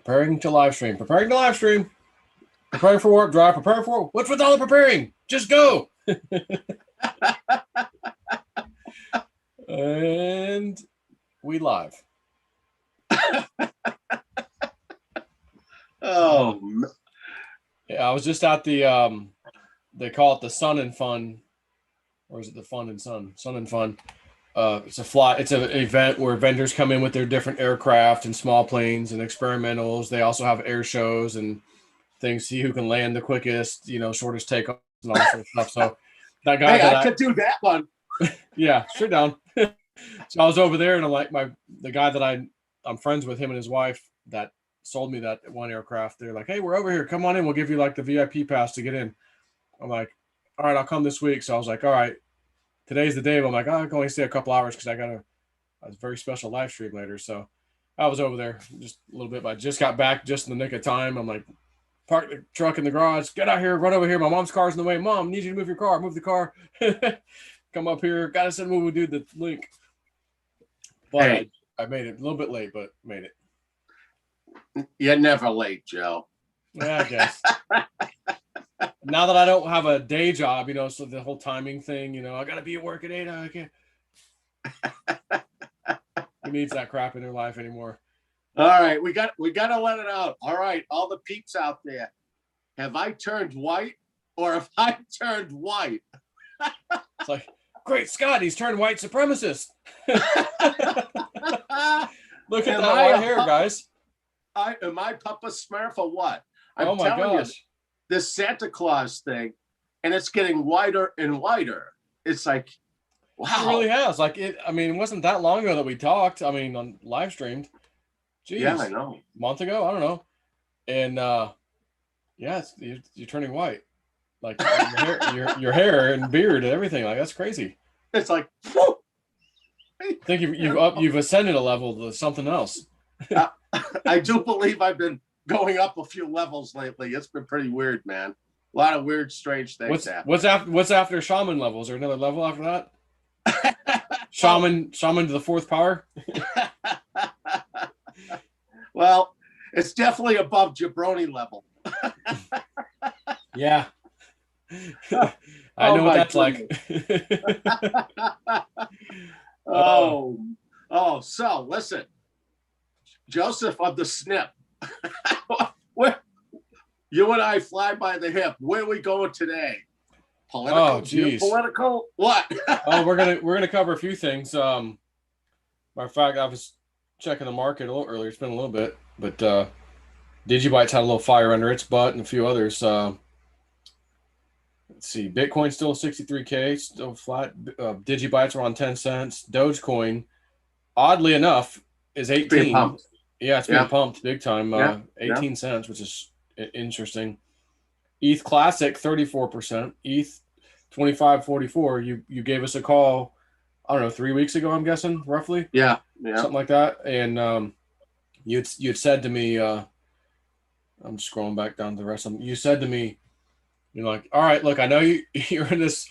Preparing to live stream. Preparing to live stream. Preparing for warp drive. Preparing for what's with all the preparing? Just go. And we live. Oh, yeah, I was just at the they call it the Sun and Fun, or is it the Fun and Sun? Sun and Fun. It's an event where vendors come in with their different aircraft and small planes and experimentals. They also have air shows and things, see who can land the quickest, shortest takeoff and all that sort of stuff. So that guy, I could do that one. Yeah, sure down. So I was over there, and I'm like, the guy that I'm friends with, him and his wife that sold me that one aircraft. They're like, hey, we're over here. Come on in. We'll give you like the VIP pass to get in. I'm like, all right, I'll come this week. So I was like, all right, today's the day. But I'm like, I can only stay a couple hours because I got a very special live stream later. So I was over there just a little bit, but I just got back just in the nick of time. I'm like, park the truck in the garage, get out here, run over here. My mom's car's in the way. Mom, need you to move your car. Move the car. Come up here. Got to send when we do the link. But hey, I made it a little bit late, but made it. You're never late, Joe. Yeah, I guess. Now that I don't have a day job, so the whole timing thing, I got to be at work at 8. I can't. Who needs that crap in their life anymore? All right, we got to let it out. All right, all the peeps out there. Have I turned white or have I turned white? It's like, great Scott, he's turned white supremacist. Look at that white hair, guys. Am I Papa Smurf or what? Oh my gosh. This Santa Claus thing, and it's getting whiter and whiter. It's like, wow. It really has. Like it wasn't that long ago that we talked. On live streamed. Jeez. Yeah, I know. A month ago, I don't know. And you're turning white. Like your hair and beard and everything. Like that's crazy. It's like, whoa. I think you've ascended a level to something else. I do believe I've been going up a few levels lately. It's been pretty weird, man. A lot of weird, strange things happen. What's after shaman levels? Is there another level after that? shaman to the 4th power. Well, it's definitely above jabroni level. Yeah. I know what that's like. So listen, Joseph of the Snip. You and I fly by the hip. Where are we going today? Political? What? We're gonna cover a few things. Matter of fact, I was checking the market a little earlier. It's been a little bit, but Digibytes had a little fire under its butt, and a few others. Let's see, Bitcoin still 63K, still flat. Digibytes are on 10 cents. Dogecoin, oddly enough, is 18. Yeah, it's being pumped big time. 18 cents, which is interesting. ETH Classic 34%. ETH 25.44. You gave us a call, I don't know, 3 weeks ago, I'm guessing, roughly. Yeah. Something like that. And you'd said to me, I'm scrolling back down to the rest of them. You said to me, you're like, all right, look, I know you're in this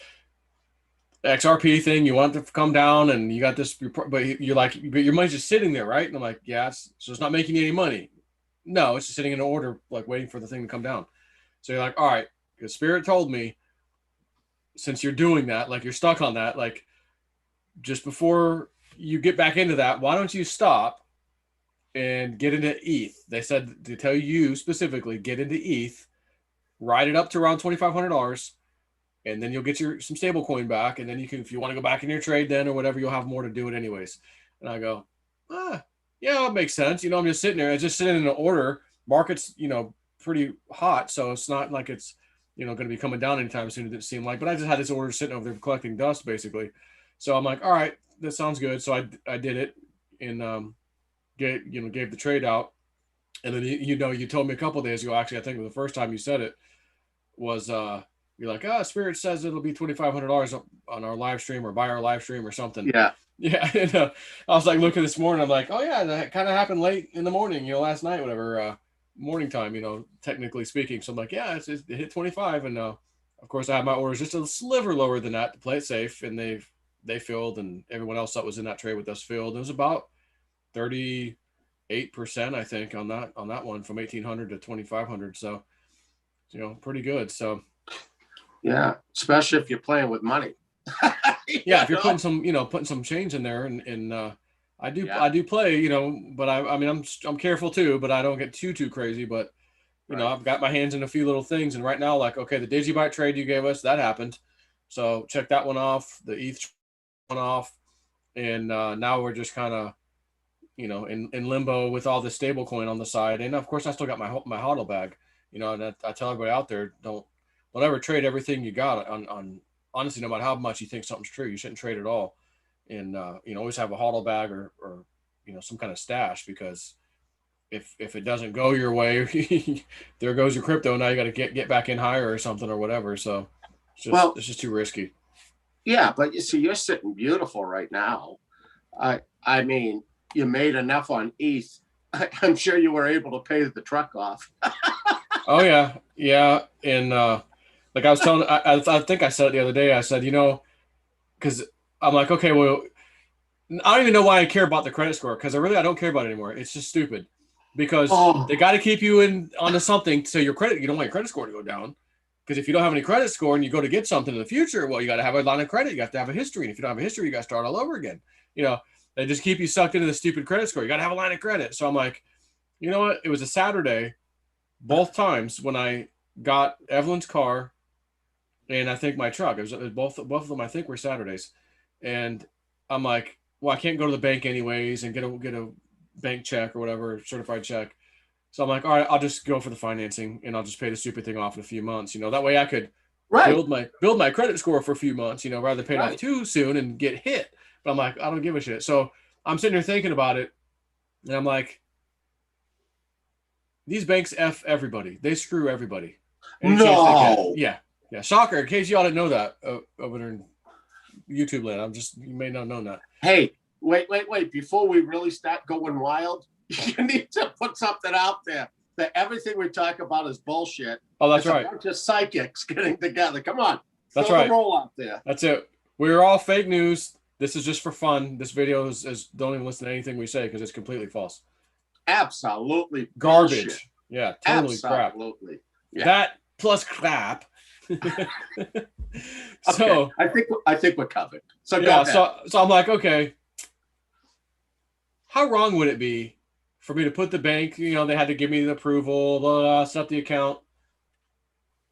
XRP thing. You want it to come down, and you got this, but you're like, but your money's just sitting there, right? And I'm like, yeah, so it's not making you any money. No, it's just sitting in an order, like waiting for the thing to come down. So you're like, all right, because Spirit told me, since you're doing that, like you're stuck on that, like just before you get back into that, why don't you stop and get into ETH? They said to tell you specifically, get into ETH, ride it up to around $2,500, and then you'll get some stable coin back. And then you can, if you want to go back in your trade then or whatever, you'll have more to do it anyways. And I go, yeah, it makes sense. I'm just sitting there. It's just sitting in an order. Market's, pretty hot. So it's not like it's, going to be coming down anytime soon. It didn't seem like, but I just had this order sitting over there collecting dust basically. So I'm like, all right, that sounds good. So I did it and gave the trade out. And then, you told me a couple of days ago, actually, I think it was the first time you said it was, you're like, Spirit says it'll be $2,500 on our live stream or buy our live stream or something. Yeah. Yeah. And, I was like looking this morning. I'm like, oh yeah, that kind of happened late in the morning, last night, whatever, morning time, technically speaking. So I'm like, yeah, it hit 25. And of course I have my orders just a sliver lower than that to play it safe. And they filled, and everyone else that was in that trade with us filled. It was about 38 8%, I think, on that one from 1,800 to 2,500. So, pretty good. So, yeah, especially if you're playing with money. yeah, if you're putting some change in there, and I do play, but I mean, I'm careful too, but I don't get too crazy. But I've got my hands in a few little things, and right now, like, okay, the Digibyte trade you gave us, that happened, so check that one off. The ETH one off, and now we're just kind of in limbo with all this stable coin on the side, and of course I still got my hodl bag, and I tell everybody out there, don't ever trade everything you got on honestly, no matter how much you think something's true, you shouldn't trade it all, and always have a hodl bag or some kind of stash, because if it doesn't go your way, there goes your crypto. Now you got to get back in higher or something or whatever. So it's just too risky. Yeah, but you see, you're sitting beautiful right now. I mean, you made enough on ETH. I'm sure you were able to pay the truck off. Oh yeah, and like I was telling, I think I said it the other day. I said, because I'm like, okay, well, I don't even know why I care about the credit score, because I don't care about it anymore. It's just stupid, because they got to keep you onto something, so you don't want your credit score to go down. Because if you don't have any credit score and you go to get something in the future, well, you got to have a line of credit. You have to have a history, and if you don't have a history, you got to start all over again. They just keep you sucked into the stupid credit score. You got to have a line of credit. So I'm like, you know what? It was a Saturday, both times, when I got Evelyn's car, and I think my truck. It was both of them. I think were Saturdays, and I'm like, well, I can't go to the bank anyways and get a bank check or whatever, certified check. So I'm like, all right, I'll just go for the financing, and I'll just pay the stupid thing off in a few months. That way I could build my credit score for a few months, rather than pay it off too soon and get hit. But I'm like, I don't give a shit. So I'm sitting here thinking about it, and I'm like, these banks F everybody. They screw everybody. No. Yeah. Shocker. In case y'all didn't know that over there in YouTube land. You may not know that. Hey, wait. Before we really start going wild, you need to put something out there that everything we talk about is bullshit. Oh, that's right. A bunch of psychics getting together. Come on. That's right. The roll out there. That's it. We're all fake news. This is just for fun. This video is don't even listen to anything we say, because it's completely false. Absolutely garbage. Bullshit. Yeah, totally crap. Absolutely. Yeah. That plus crap. So okay. I think we're covered. So yeah, so I'm like, okay, how wrong would it be for me to put the bank, they had to give me the approval, blah, blah, set up the account,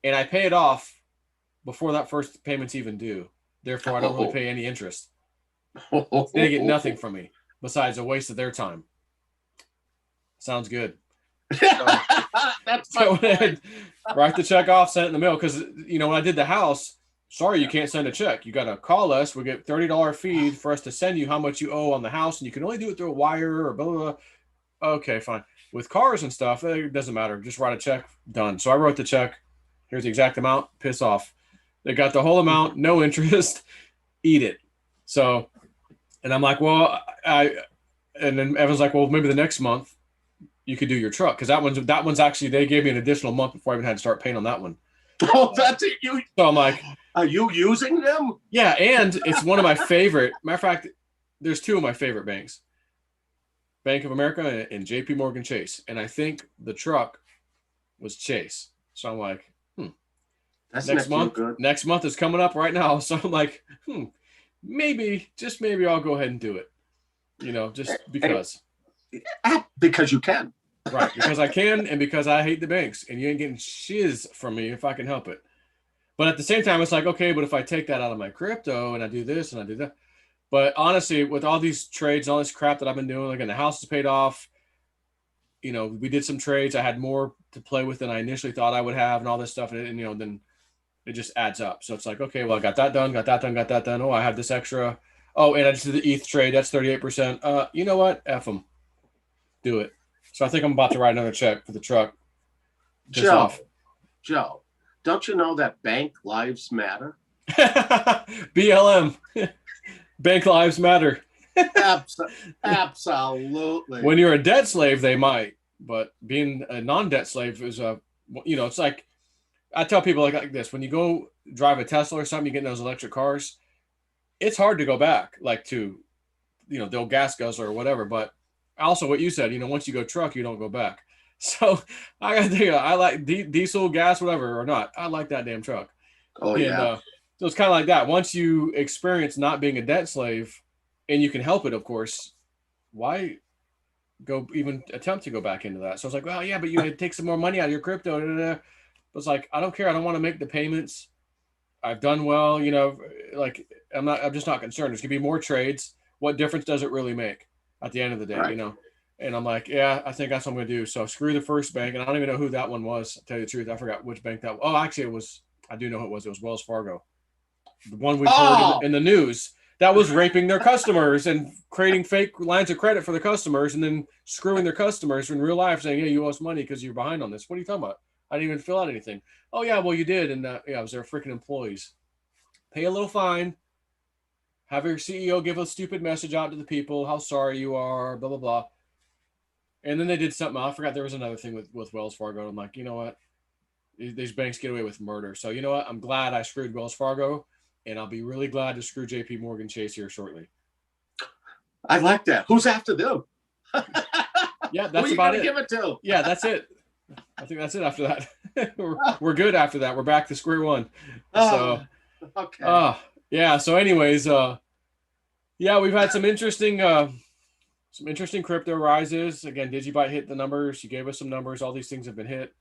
and I pay it off before that first payment's even due. Therefore, I don't really pay any interest. They get nothing from me besides a waste of their time. Sounds good. That's so write the check off, send it in the mail, because when I did the house, sorry, you can't send a check. You got to call us. We get $30 fee for us to send you how much you owe on the house, and you can only do it through a wire or blah, blah, blah. Okay, fine. With cars and stuff, it doesn't matter. Just write a check, done. So I wrote the check. Here's the exact amount. Piss off. They got the whole amount, no interest. Eat it. So, and I'm like, well, and then Evan's like, well, maybe the next month you could do your truck, because that one's actually, they gave me an additional month before I even had to start paying on that one. Oh, that's it. So I'm like, are you using them? Yeah, and it's one of my favorite. Matter of fact, there's two of my favorite banks: Bank of America and JP Morgan Chase. And I think the truck was Chase. So I'm like, That's next month is coming up right now. So I'm like, maybe, just maybe I'll go ahead and do it. Just because. Because you can. Right, because I can, and because I hate the banks, and you ain't getting shiz from me if I can help it. But at the same time, it's like, okay, but if I take that out of my crypto and I do this and I do that. But honestly, with all these trades, all this crap that I've been doing, like, and the house is paid off, we did some trades. I had more to play with than I initially thought I would have, and all this stuff, and then it just adds up. So it's like, okay, well, I got that done. Oh, I have this extra. Oh, and I just did the ETH trade. That's 38%. You know what? F them. Do it. So I think I'm about to write another check for the truck. Joe, don't you know that bank lives matter? BLM. Bank lives matter. Absolutely. When you're a debt slave, they might. But being a non-debt slave is it's like, I tell people like this: when you go drive a Tesla or something, you get in those electric cars, it's hard to go back, like to, the old gas guzzler or whatever. But also what you said, once you go truck, you don't go back. So I got to think, I like diesel, gas, whatever or not. I like that damn truck. Oh And yeah. so it's kind of like that. Once you experience not being a debt slave, and you can help it, of course, why go even attempt to go back into that? So it's like, well, yeah, but you take some more money out of your crypto. But it's like, I don't care. I don't want to make the payments. I've done well, like I'm just not concerned. There's gonna be more trades. What difference does it really make at the end of the day, Right. And I'm like, yeah, I think that's what I'm gonna do. So screw the first bank, and I don't even know who that one was. To tell you the truth, I forgot which bank that was. Oh, actually, it was. I do know who it was. It was Wells Fargo, the one we've heard Oh, in the news that was raping their customers and creating fake lines of credit for the customers, and then screwing their customers in real life, saying, "Hey, you owe us money because you're behind on this." What are you talking about? I didn't even fill out anything. Oh yeah, well you did, and yeah, it was their freaking employees. Pay a little fine, have your CEO give a stupid message out to the people, how sorry you are, blah, blah, blah. And then they did something. I forgot there was another thing with Wells Fargo. I'm like, you know what? These banks get away with murder. So, you know what? I'm glad I screwed Wells Fargo, and I'll be really glad to screw JP Morgan Chase here shortly. I like that. Who's after them? Yeah, Who that's are you about gonna it. give it to? Yeah, that's it. I think that's it after that. we're good after that. We're back to square one. So, Okay. yeah. So, anyways, yeah, we've had some interesting crypto rises. Again, Digibyte hit the numbers. You gave us some numbers. All these things have been hit,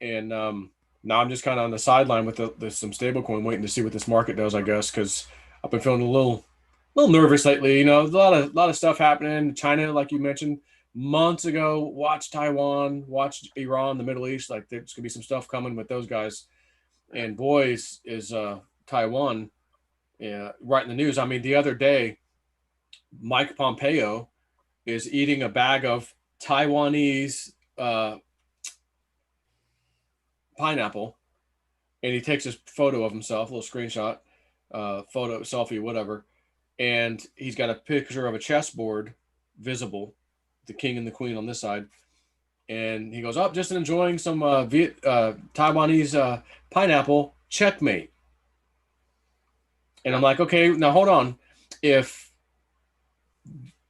and now I'm just kind of on the sideline with some stablecoin, waiting to see what this market does. I guess because I've been feeling a little nervous lately. A lot of stuff happening. China, like you mentioned months ago. Watch Taiwan, watch Iran, the Middle East. Like there's gonna be some stuff coming with those guys. And boys, is Taiwan, yeah, right in the news. I mean, the other day, Mike Pompeo is eating a bag of Taiwanese pineapple, and he takes this photo of himself, a little screenshot, photo, selfie, whatever, and he's got a picture of a chessboard visible, the king and the queen on this side, and he goes, "Oh, just enjoying some Taiwanese pineapple, checkmate." And I'm like, okay, now hold on, if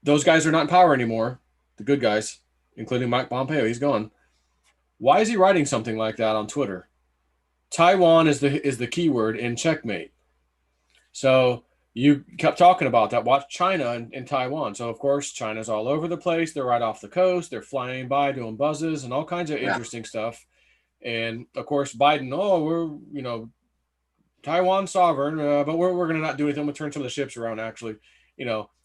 those guys are not in power anymore, the good guys, including Mike Pompeo, he's gone. Why is he writing something like that on Twitter? Taiwan is the keyword in checkmate. So you kept talking about that. Watch China and Taiwan. So of course China's all over the place. They're right off the coast. They're flying by doing buzzes and all kinds of interesting stuff. And of course Biden, oh, we're Taiwan sovereign, but we're going to not do anything. We'll turn some of the ships around. Actually,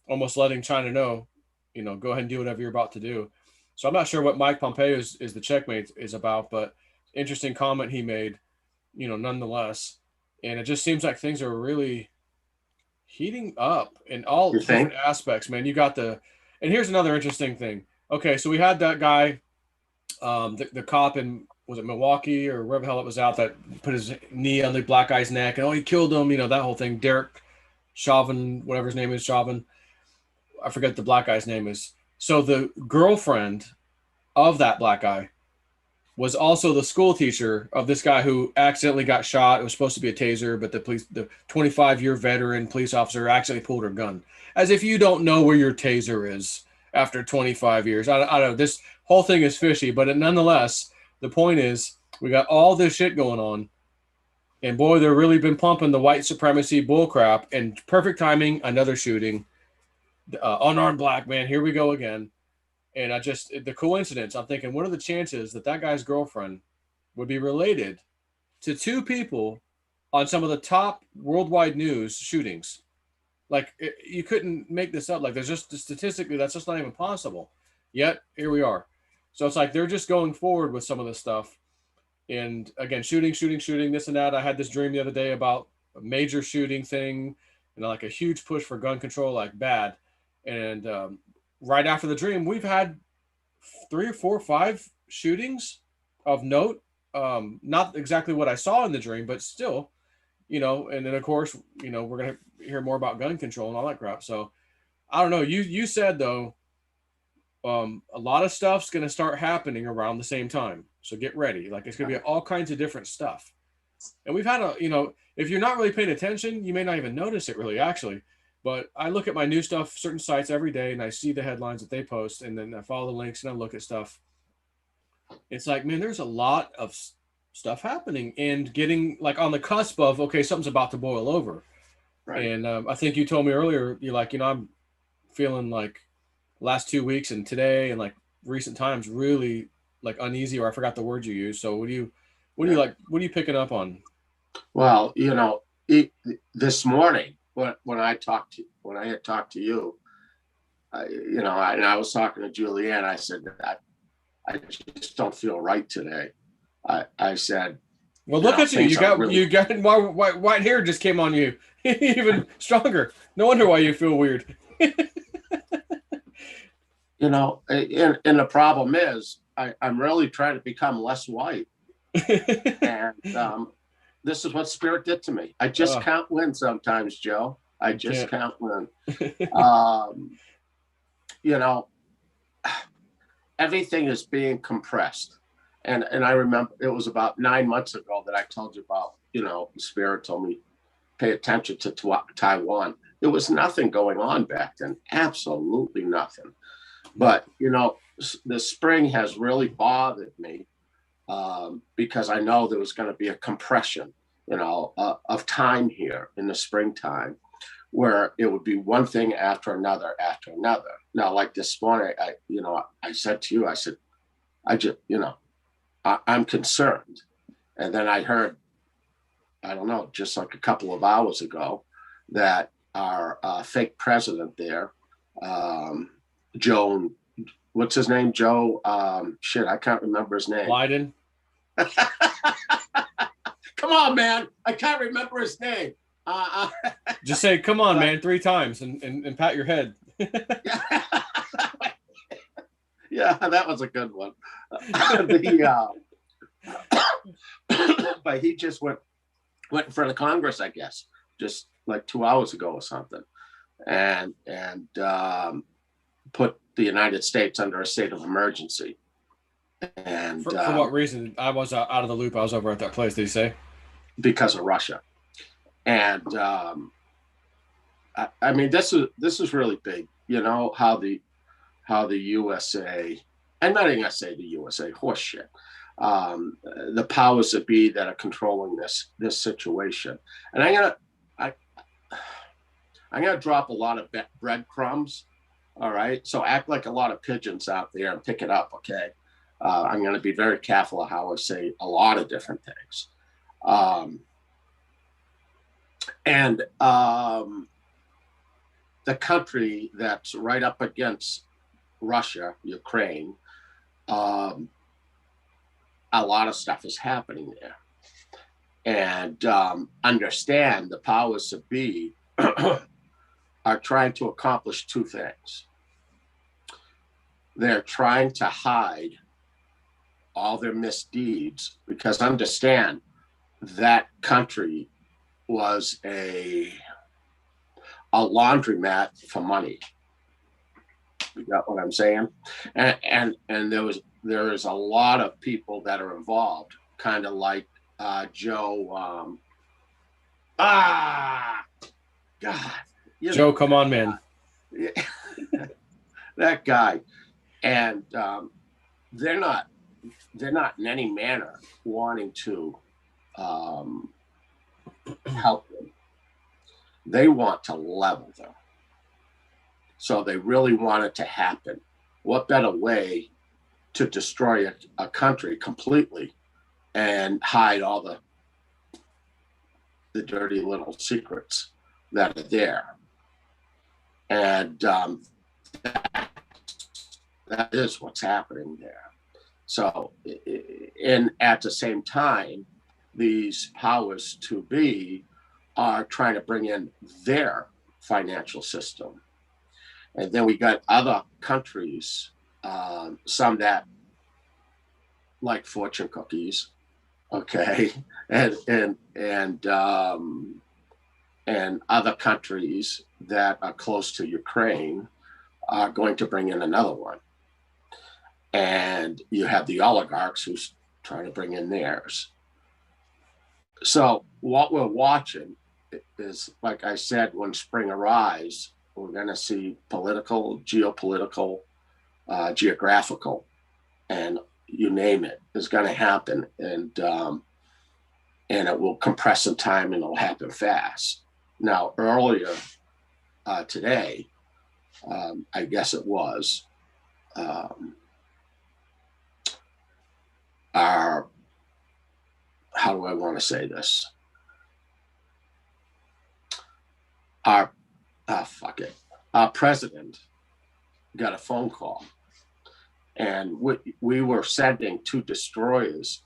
almost letting China know, go ahead and do whatever you're about to do. So I'm not sure what Mike Pompeo is the checkmate is about, but interesting comment he made, nonetheless. And it just seems like things are really heating up in all You different think? aspects, man. And here's another interesting thing. Okay, so we had that guy, the cop in, was it Milwaukee or wherever the hell it was out, that put his knee on the black guy's neck and he killed him, that whole thing. Derek Chauvin, whatever his name is, Chauvin. I forget the black guy's name is. So the girlfriend of that black guy was also the school teacher of this guy who accidentally got shot. It was supposed to be a taser, but the 25-year veteran police officer accidentally pulled her gun. As if you don't know where your taser is after 25 years. I don't know. This whole thing is fishy, but nonetheless, the point is we got all this shit going on. And boy, they've really been pumping the white supremacy bullcrap. And perfect timing, another shooting. Unarmed black man, here we go again. And the coincidence, I'm thinking, what are the chances that guy's girlfriend would be related to two people on some of the top worldwide news shootings? Like, you couldn't make this up. Like, there's just statistically, that's just not even possible. Yet, here we are. So it's like they're just going forward with some of this stuff. And again, shooting, this and that. I had this dream the other day about a major shooting thing and like a huge push for gun control, like bad. And right after the dream, we've had 3 or 4 or 5 shootings of note. Not exactly what I saw in the dream, but still, and then of course, we're going to hear more about gun control and all that crap. So I don't know. You said though, a lot of stuff's going to start happening around the same time. So get ready. Like it's going to be all kinds of different stuff. And we've had if you're not really paying attention, you may not even notice it really, actually. But I look at my new stuff, certain sites every day, and I see the headlines that they post, and then I follow the links and I look at stuff. It's like, man, there's a lot of stuff happening and getting like on the cusp of, okay, something's about to boil over. Right. And I think you told me earlier, you're like, I'm feeling like last 2 weeks and today and like recent times really like uneasy, or I forgot the word you used. So Yeah. what are you picking up on? Well, this morning when I had talked to you, and I was talking to Julianne, I said that I just don't feel right today. I said, Well, look at you. things are really, You got white hair just came on you, even stronger. No wonder why you feel weird. and the problem is I'm really trying to become less white. And this is what spirit did to me. I just can't win sometimes, Joe. I just can't win. You know, everything is being compressed. And I remember it was about 9 months ago that I told you about, Spirit told me, pay attention to Taiwan. There was nothing going on back then, absolutely nothing. But, the spring has really bothered me because I know there was going to be a compression, of time here in the springtime where it would be one thing after another after another. Now, like this morning, I said to you, I said, I'm concerned. And then I heard, I don't know, just like a couple of hours ago, that our fake president there, Joe, what's his name? Joe, I can't remember his name. Biden. Come on, man. I can't remember his name. Just say, come on, man, 3 times and pat your head. Yeah, that was a good one. But he just went in front of Congress, I guess, just like 2 hours ago or something, and put the United States under a state of emergency. And for what reason? I was out of the loop. I was over at that place. Did he say? Because of Russia. And I mean, this is really big. How the USA, I'm not even gonna say the USA, horseshit. The powers that be that are controlling this situation, and I'm gonna drop a lot of breadcrumbs. All right, so act like a lot of pigeons out there and pick it up. Okay, I'm gonna be very careful of how I say a lot of different things. And the country that's right up against Russia, Ukraine, a lot of stuff is happening there. And understand the powers that be are trying to accomplish 2 things. They're trying to hide all their misdeeds, because understand that country was a laundromat for money. You got what I'm saying? And there is a lot of people that are involved, kind of like Joe. God, Joe, come on, man. That guy, and they're not in any manner wanting to help them. They want to level them. So they really want it to happen. What better way to destroy a country completely and hide all the dirty little secrets that are there? And that is what's happening there. So, and at the same time, these powers to be are trying to bring in their financial system. And then we got other countries, some that like fortune cookies, okay, and other countries that are close to Ukraine are going to bring in another one. And you have the oligarchs who's trying to bring in theirs. So what we're watching is, like I said, when spring arrives, we're going to see political, geopolitical, geographical, and you name it is going to happen, and it will compress in time and it'll happen fast. Now, earlier today, I guess it was, our, how do I want to say this? Our president got a phone call, and we were sending 2 destroyers,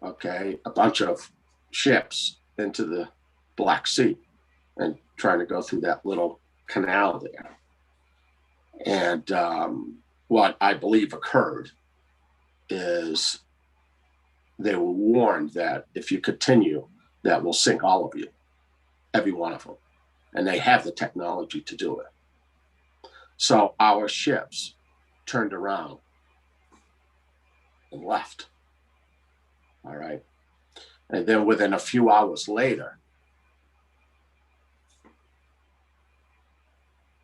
okay, a bunch of ships into the Black Sea and trying to go through that little canal there. And what I believe occurred is they were warned that if you continue, that will sink all of you, every one of them. And they have the technology to do it. So our ships turned around and left. All right. And then within a few hours later,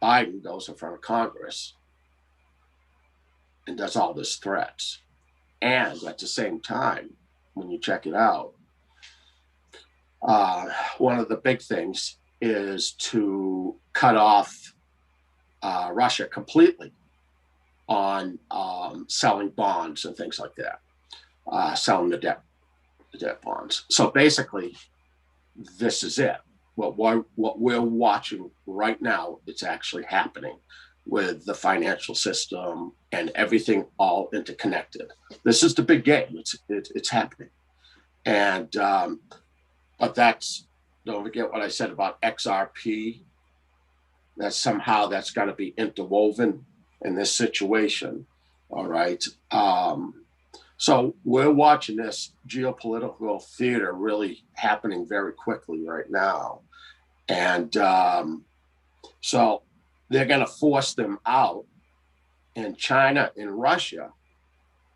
Biden goes in front of Congress and does all these threats. And at the same time, when you check it out, one of the big things is to cut off Russia completely on selling bonds and things like that, selling the debt bonds. So basically, this is it. What we're watching right now, it's actually happening with the financial system and everything all interconnected. This is the big game. It's happening. And but don't forget what I said about XRP. That somehow that's going to be interwoven in this situation. All right. So we're watching this geopolitical theater really happening very quickly right now. And so they're going to force them out. And China and Russia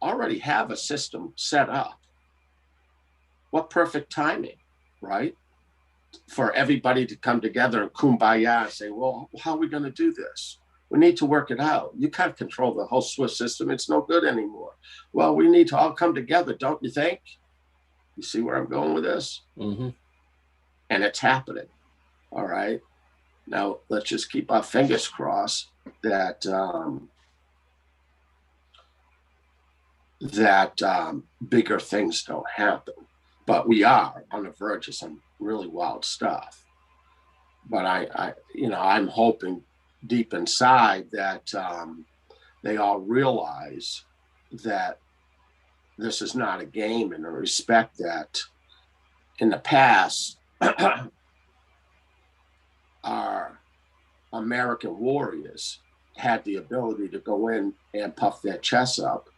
already have a system set up. What perfect timing, right? For everybody to come together and kumbaya and say, well, how are we going to do this? We need to work it out. You can't control the whole Swiss system. It's no good anymore. Well, we need to all come together, don't you think? You see where I'm going with this? Mm-hmm. And it's happening. All right. Now, let's just keep our fingers crossed that bigger things don't happen. But we are on the verge of some really wild stuff. But I'm hoping deep inside that they all realize that this is not a game, and respect that in the past, our American warriors had the ability to go in and puff their chests up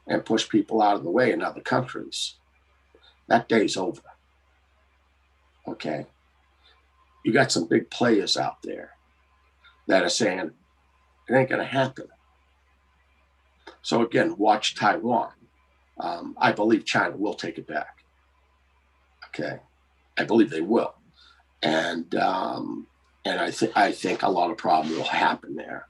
and push people out of the way in other countries. That day's over. Okay. You got some big players out there that are saying it ain't going to happen. So again, watch Taiwan. I believe China will take it back. Okay. I believe they will. And I think a lot of problem will happen there.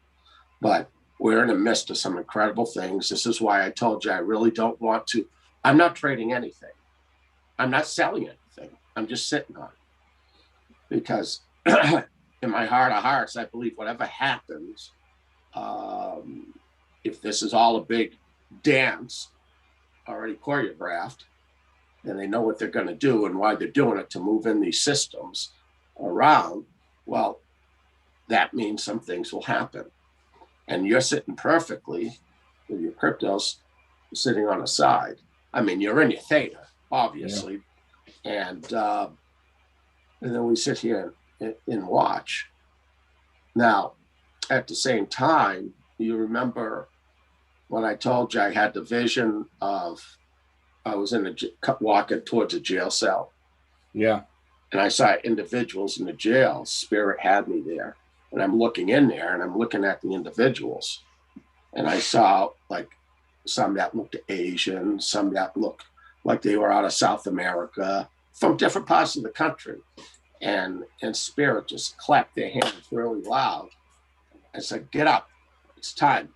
But we're in the midst of some incredible things. This is why I told you I really don't want to. I'm not trading anything. I'm not selling anything. I'm just sitting on it. Because in my heart of hearts, I believe whatever happens, if this is all a big dance already choreographed, and they know what they're going to do and why they're doing it to move in these systems around, well, that means some things will happen. And you're sitting perfectly with your cryptos sitting on the side. I mean, you're in your theta, obviously. Yeah. And then we sit here and watch. Now, at the same time, you remember when I told you I had the vision of I was walking towards a jail cell. Yeah. And I saw individuals in the jail. Spirit had me there. And I'm looking in there and I'm looking at the individuals. And I saw like some that looked Asian, some that looked like they were out of South America, from different parts of the country. and spirit just clapped their hands really loud and said, "Get up, it's time,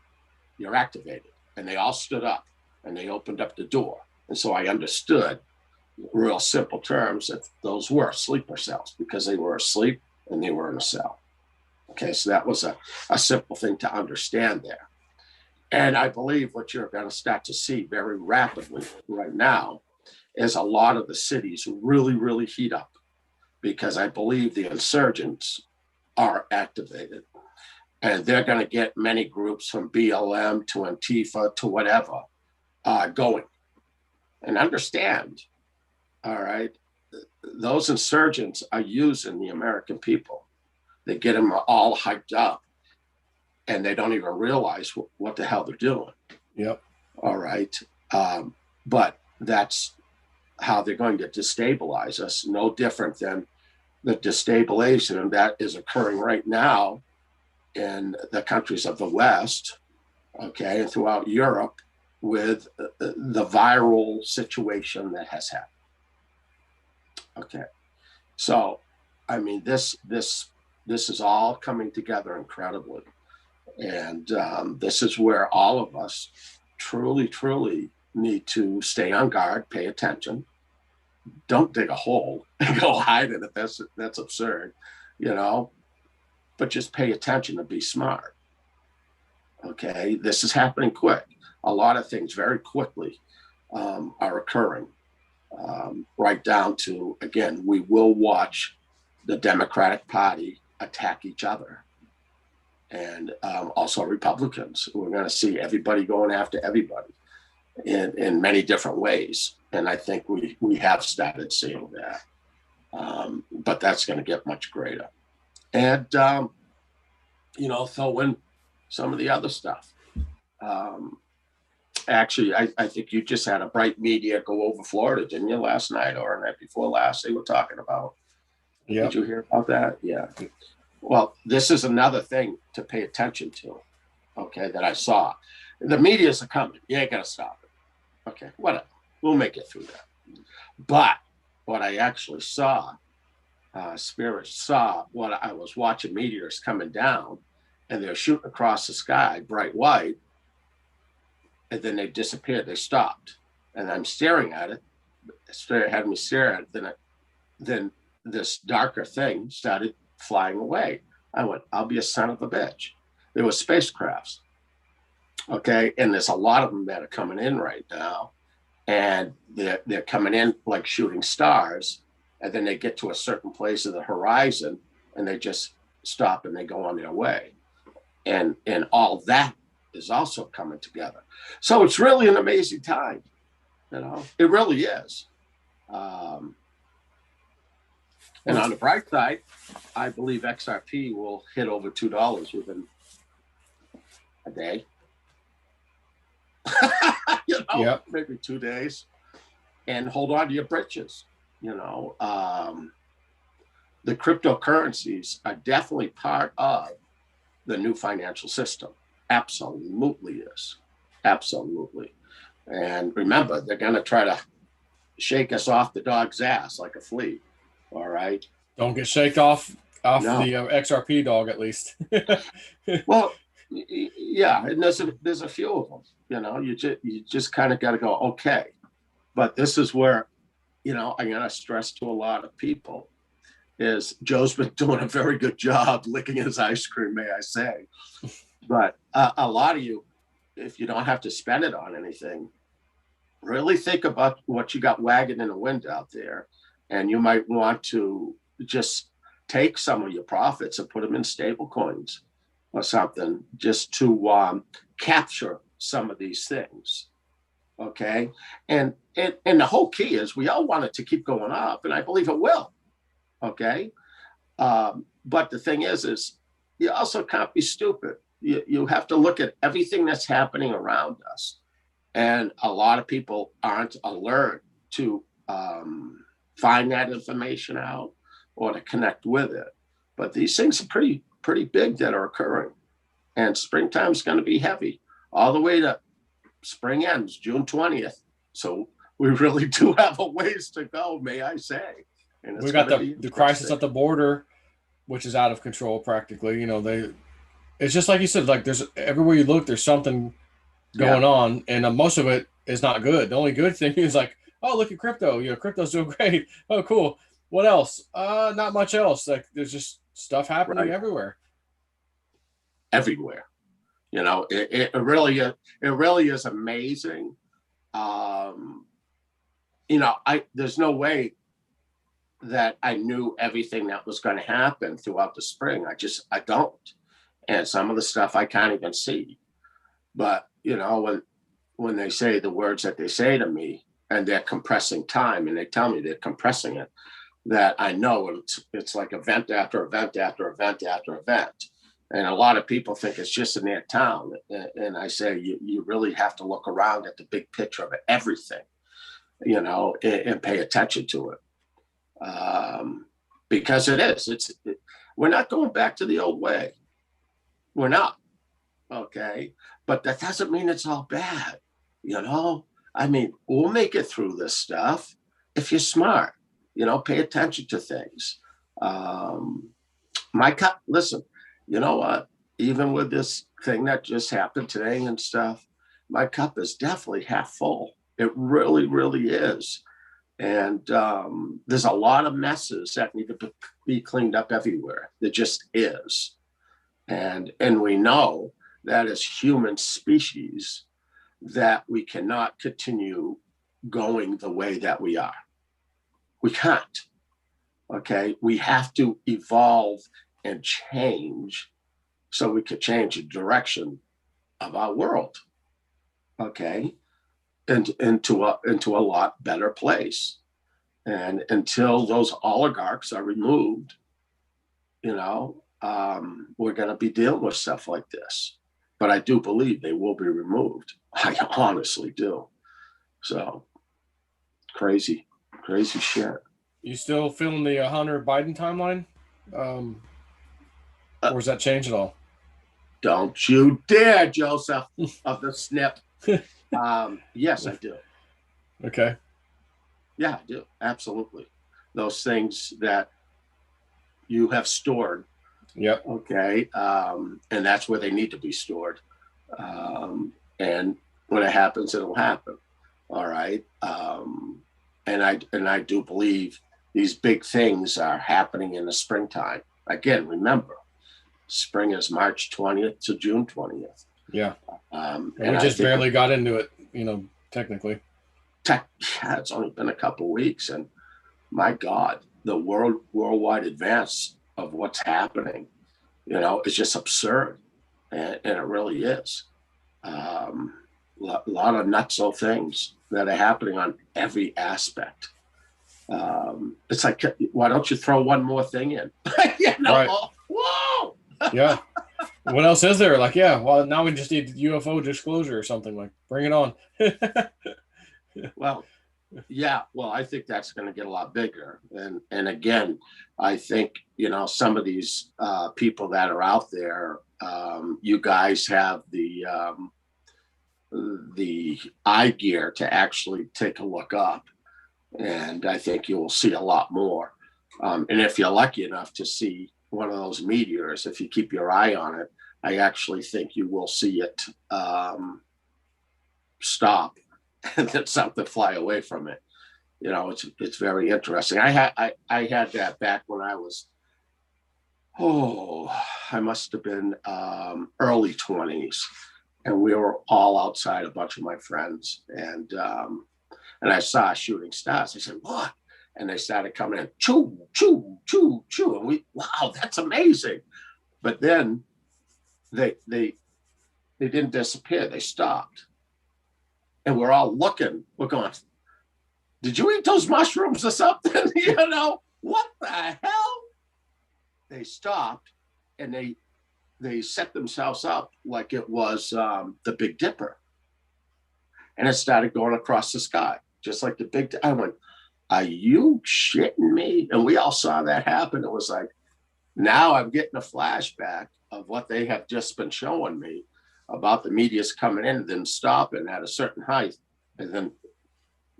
you're activated." And they all stood up and they opened up the door. And so I understood, real simple terms, that those were sleeper cells because they were asleep and they were in a cell. Okay, so that was a simple thing to understand there. And I believe what you're going to start to see very rapidly right now is a lot of the cities really, really heat up, because I believe the insurgents are activated. And they're going to get many groups from BLM to Antifa to whatever going. And understand, all right, those insurgents are using the American people. They get them all hyped up and they don't even realize what the hell they're doing. Yep. All right. But that's how they're going to destabilize us, no different than the destabilization that is occurring right now in the countries of the West, okay, and throughout Europe with the viral situation that has happened. Okay. So, I mean, this is all coming together incredibly. And this is where all of us truly, truly need to stay on guard, pay attention. Don't dig a hole and go hide in it. That's absurd, you know, but just pay attention and be smart. Okay. This is happening quick. A lot of things very quickly are occurring, right down to, again, we will watch the Democratic Party attack each other. And also Republicans. We're going to see everybody going after everybody in many different ways. And I think we have started seeing that. But that's going to get much greater. And, you know, throw in some of the other stuff. Actually, I think you just had a Bright Media go over Florida, didn't you, last night or night before last? They were talking about. Yeah. Did you hear about that? Yeah. Well, this is another thing to pay attention to, okay, that I saw. The media's are coming. You ain't got to stop it. Okay, whatever. We'll make it through that. But what I actually saw, Spirit saw, what I was watching meteors coming down, and they're shooting across the sky, bright white, and then they disappeared. They stopped. And I'm staring at it. Spirit had me stare at it. Then this darker thing started flying away. I went, I'll be a son of a bitch. There were spacecrafts. Okay. And there's a lot of them that are coming in right now. And they're coming in like shooting stars. And then they get to a certain place of the horizon and they just stop and they go on their way. And all that is also coming together. So it's really an amazing time. You know, it really is. And on the bright side, I believe XRP will hit over $2 within a day. You know, yep. Maybe 2 days. And hold on to your britches. You know, the cryptocurrencies are definitely part of the new financial system. Absolutely is. Absolutely. And remember, they're going to try to shake us off the dog's ass like a flea. All right. Don't get shaken off no. The XRP dog, at least. Well, yeah, and there's a few of them. You know, you just kind of got to go, okay. But this is where, you know, I'm going to stress to a lot of people is Joe's been doing a very good job licking his ice cream, may I say. But a lot of you, if you don't have to spend it on anything, really think about what you got wagging in the wind out there. And you might want to just take some of your profits and put them in stable coins or something just to capture some of these things. Okay. And the whole key is we all want it to keep going up, and I believe it will. Okay. But the thing is you also can't be stupid. You have to look at everything that's happening around us. And a lot of people aren't alert to find that information out or to connect with it. But these things are pretty big that are occurring. And springtime is going to be heavy all the way to spring ends, June 20th. So we really do have a ways to go, may I say. and it's We got going to be the crisis interesting. at the border, which is out of control practically. It's just like you said, like there's everywhere you look, there's something Yeah, going on, and most of it is not good. The only good thing is like, oh, look at crypto. Crypto's doing great. Oh, cool. What else? Not much else. Like there's just stuff happening right. everywhere. Everywhere. It really is amazing. Um, there's no way that I knew everything that was going to happen throughout the spring. I don't. And some of the stuff I can't even see. But, when they say the words that they say to me and they're compressing time and they tell me they're compressing it, that I know it's like event after event after event after event. And a lot of people think it's just in their town. And I say, you really have to look around at the big picture of everything, and pay attention to it. Because we're not going back to the old way. We're not. Okay. But that doesn't mean it's all bad. I mean, we'll make it through this stuff if you're smart, pay attention to things. My cup, listen, you know what? Even with this thing that just happened today and stuff, my cup is definitely half full. It really, really is. And there's a lot of messes that need to be cleaned up everywhere. There just is. And we know that as human species, that we cannot continue going the way that we are. We can't. Okay. We have to evolve and change so we could change the direction of our world. Okay. And into a lot better place. And until those oligarchs are removed, we're going to be dealing with stuff like this. But I do believe they will be removed. I honestly do. So crazy shit. You still feeling the Hunter Biden timeline, um, or has that changed at all? Don't you dare, Joseph of the snip. Yes, I do. Okay. Yeah, I do. Absolutely. Those things that you have stored. Yep. Okay. And that's where they need to be stored. And when it happens, it'll happen. All right. And I do believe these big things are happening in the springtime. Again, remember, spring is March 20th to June 20th. Yeah. And we just barely got into it, technically. It's only been a couple of weeks, and my God, the worldwide advance of what's happening, is just absurd, and it really is. A lot of nutso things that are happening on every aspect. It's like, why don't you throw one more thing in? Right. Whoa! Yeah. What else is there? Like, yeah, well, now we just need UFO disclosure or something. Like, bring it on. Well, yeah. Well, I think that's going to get a lot bigger. And again, I think, some of these people that are out there, you guys have the eye gear to actually take a look up. And I think you will see a lot more. And if you're lucky enough to see one of those meteors, if you keep your eye on it, I actually think you will see it stop and then something fly away from it. It's very interesting. I had that back when I was, I must have been early 20s, and we were all outside, a bunch of my friends, and I saw shooting stars. I said, "What?" And they started coming in, choo, choo, choo, choo, and wow, that's amazing. But then they didn't disappear. They stopped, and we're all looking. We're going, "Did you eat those mushrooms or something?" What the hell? They stopped, and they set themselves up like it was the Big Dipper, and it started going across the sky, just like the Big Dipper. I went, "Are you shitting me?" And we all saw that happen. It was like, now I'm getting a flashback of what they have just been showing me about the meteors coming in and then stopping at a certain height and then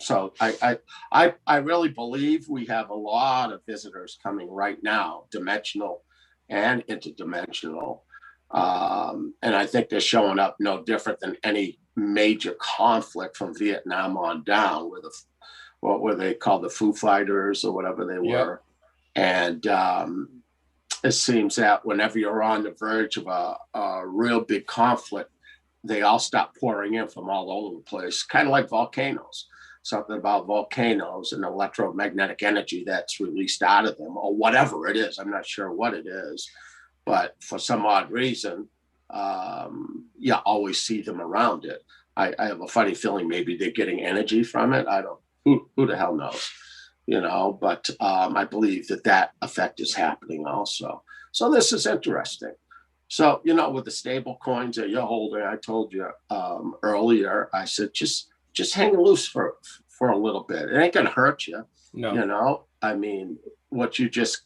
So I really believe we have a lot of visitors coming right now, dimensional and interdimensional. And I think they're showing up no different than any major conflict from Vietnam on down, with what were they called, the Foo Fighters or whatever they Yep. were. And it seems that whenever you're on the verge of a real big conflict, they all stop pouring in from all over the place, kind of like volcanoes. Something about volcanoes and electromagnetic energy that's released out of them, or whatever it is. I'm not sure what it is, but for some odd reason, you always see them around it. I have a funny feeling maybe they're getting energy from it. I don't. Who the hell knows? But I believe that effect is happening also. So this is interesting. So, with the stable coins that you're holding, I told you earlier, I said, just hang loose for a little bit. It ain't going to hurt you. No. I mean, what you just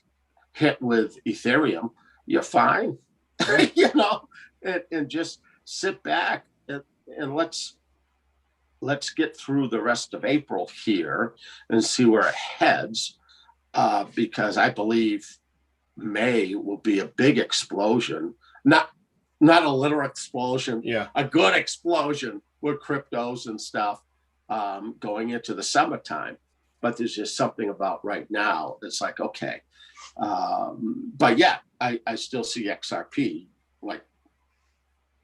hit with Ethereum, you're fine, and just sit back and let's get through the rest of April here and see where it heads, because I believe May will be a big explosion, not a literal explosion, Yeah. a good explosion with cryptos and stuff going into the summertime. But there's just something about right now. It's like, okay. But yeah, I still see XRP. Like,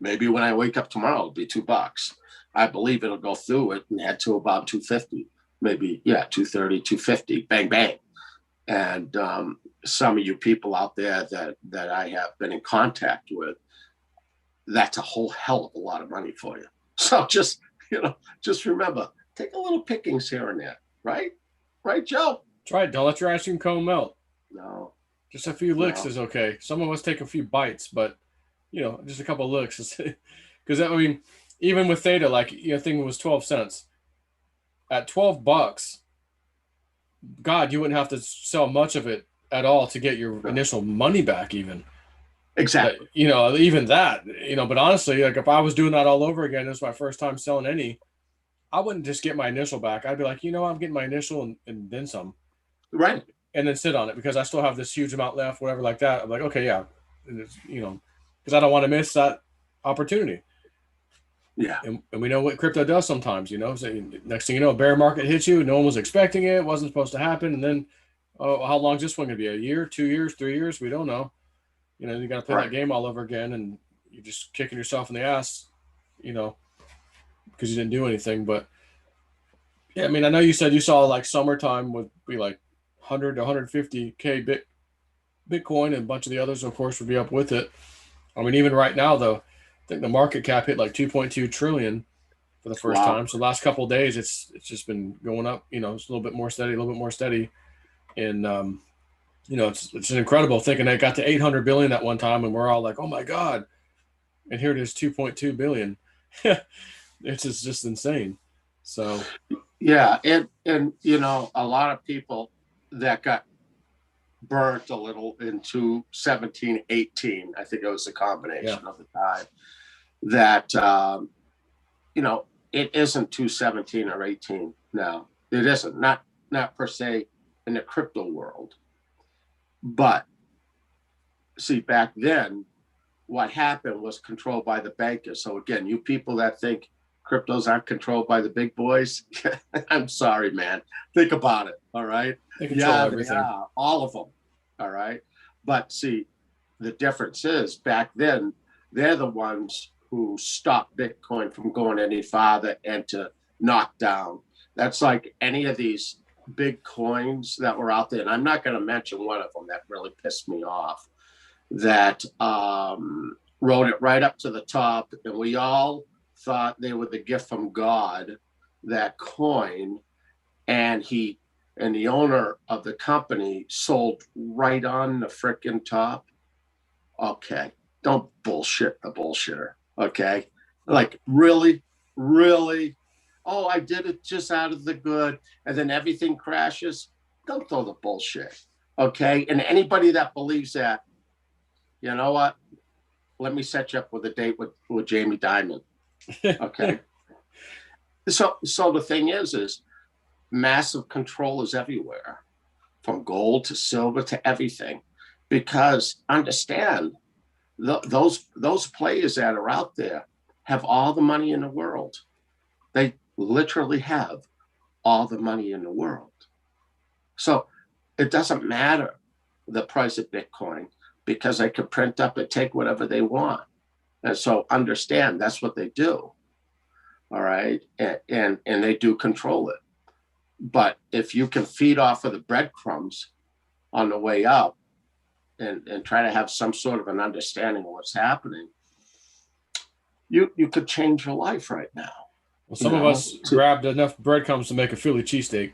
maybe when I wake up tomorrow, it'll be $2. I believe it'll go through it and head to about 250, maybe, 230, 250, bang, bang. And some of you people out there that I have been in contact with, that's a whole hell of a lot of money for you. So just remember, take a little pickings here and there, right? Right, Joe? That's right. Don't let your ice cream cone melt. No. Just a few licks is okay. Some of us take a few bites, but just a couple of licks. Because I mean, even with Theta, like I think it was 12 cents. At $12, God, you wouldn't have to sell much of it at all to get your initial money back, even. Exactly. Even that, but honestly, like if I was doing that all over again, this is my first time selling any, I wouldn't just get my initial back. I'd be like, I'm getting my initial and then some. Right. And then sit on it because I still have this huge amount left, whatever like that. I'm like, okay, yeah. And it's, because I don't want to miss that opportunity. Yeah. And we know what crypto does sometimes, So next thing you know, a bear market hits you. No one was expecting it. Wasn't supposed to happen. And then, how long is this one going to be? A year, 2 years, 3 years? We don't know. You got to play that game all over again. And you're just kicking yourself in the ass, because you didn't do anything. But yeah, I mean, I know you said you saw like summertime would be like 100 to 150K Bitcoin, and a bunch of the others, of course, would be up with it. I mean, even right now, though, I think the market cap hit like 2.2 trillion for the first time. So the last couple of days, it's just been going up. It's a little bit more steady, and it's incredible thinking they got to 800 billion at one time, and we're all like, oh my god, and here it is, 2.2 billion. It's just insane. So yeah, and a lot of people that got burnt a little into 17, 18. I think it was a combination of the time that, it isn't 217 or 18 now. It isn't, not per se in the crypto world. But see, back then, what happened was controlled by the bankers. So again, you people that think cryptos aren't controlled by the big boys, I'm sorry, man. Think about it. All right. They control everything. All of them. All right. But see, the difference is back then, they're the ones who stopped Bitcoin from going any farther and to knock down. That's like any of these big coins that were out there. And I'm not going to mention one of them that really pissed me off, that rode it right up to the top. And we all thought they were the gift from God, that coin. And the owner of the company sold right on the frickin' top. Okay. Don't bullshit the bullshitter. Okay. Like, really? Oh, I did it just out of the good. And then everything crashes. Don't throw the bullshit. Okay. And anybody that believes that, you know what? Let me set you up with a date with Jamie Dimon. Okay. So the thing is massive control is everywhere, from gold to silver to everything. Because understand, those players that are out there have all the money in the world. They literally have all the money in the world. So it doesn't matter the price of Bitcoin, because they can print up and take whatever they want. And so understand, that's what they do. All right. And they do control it. But if you can feed off of the breadcrumbs on the way up, and try to have some sort of an understanding of what's happening, you could change your life right now. Well, some of us grabbed enough breadcrumbs to make a Philly cheesesteak.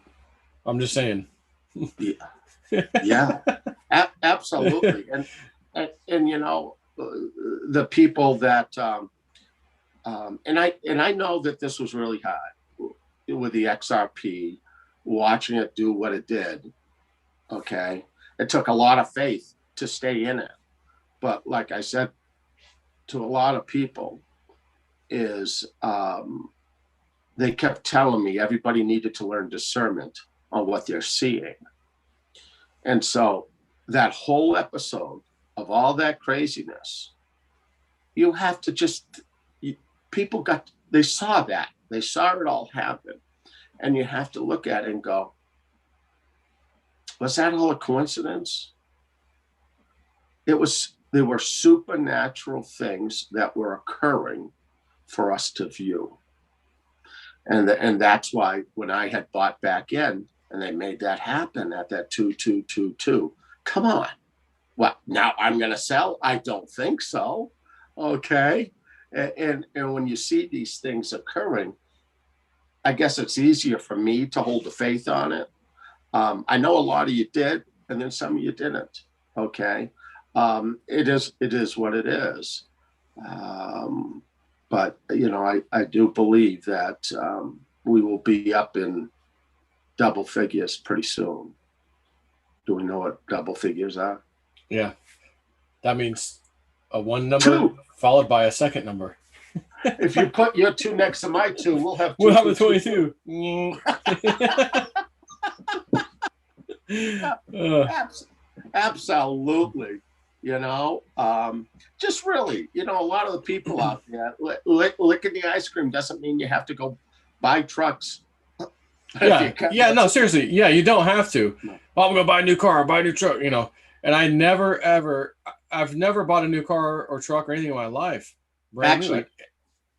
I'm just saying. Yeah, absolutely. And you know, the people that and I know that this was really hard with the XRP, watching it do what it did. Okay, it took a lot of faith to stay in it, but like I said to a lot of people, is they kept telling me everybody needed to learn discernment on what they're seeing. And so that whole episode of all that craziness, you have to just, they saw that. They saw it all happen. And you have to look at it and go, was that all a coincidence? There were supernatural things that were occurring for us to view. And that's why when I had bought back in and they made that happen at that 2222, come on. What, now I'm going to sell? I don't think so. Okay. And when you see these things occurring, I guess it's easier for me to hold the faith on it. I know a lot of you did, and then some of you didn't. Okay. It is what it is. But, you know, I do believe that we will be up in double figures pretty soon. Do we know what double figures are? Yeah. That means a one number followed by a second number. If you put your 2 next to my 2, we'll have 2. We'll have a 22. Absolutely. You know, just really, you know, a lot of the people out there, licking the ice cream doesn't mean you have to go buy trucks. Yeah, no, seriously. Yeah, you don't have to. No. Oh, I'm going to buy a new car, buy a new truck, you know. And I've never bought a new car or truck or anything in my life. Actually,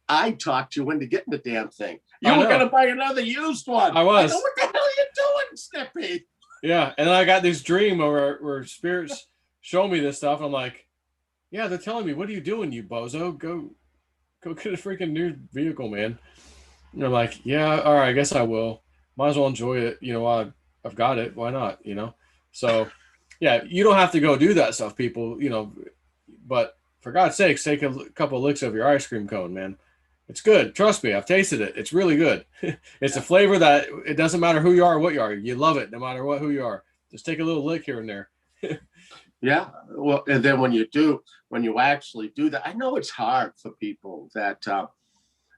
I talked you into getting the damn thing. You were going to buy another used one. I was. What the hell are you doing, Snippy? Yeah, and then I got this dream where spirits show me this stuff. And I'm like, yeah, they're telling me, what are you doing, you bozo? Go get a freaking new vehicle, man. And I'm like, yeah, all right, I guess I will. Might as well enjoy it, you know, while I've got it. Why not, you know? So, yeah, you don't have to go do that stuff, people, you know. But for God's sakes, take a couple of licks of your ice cream cone, man. It's good. Trust me, I've tasted it. It's really good. It's a flavor that it doesn't matter who you are or what you are. You love it no matter who you are. Just take a little lick here and there. Yeah. Well, and then when you actually do that, I know it's hard for people that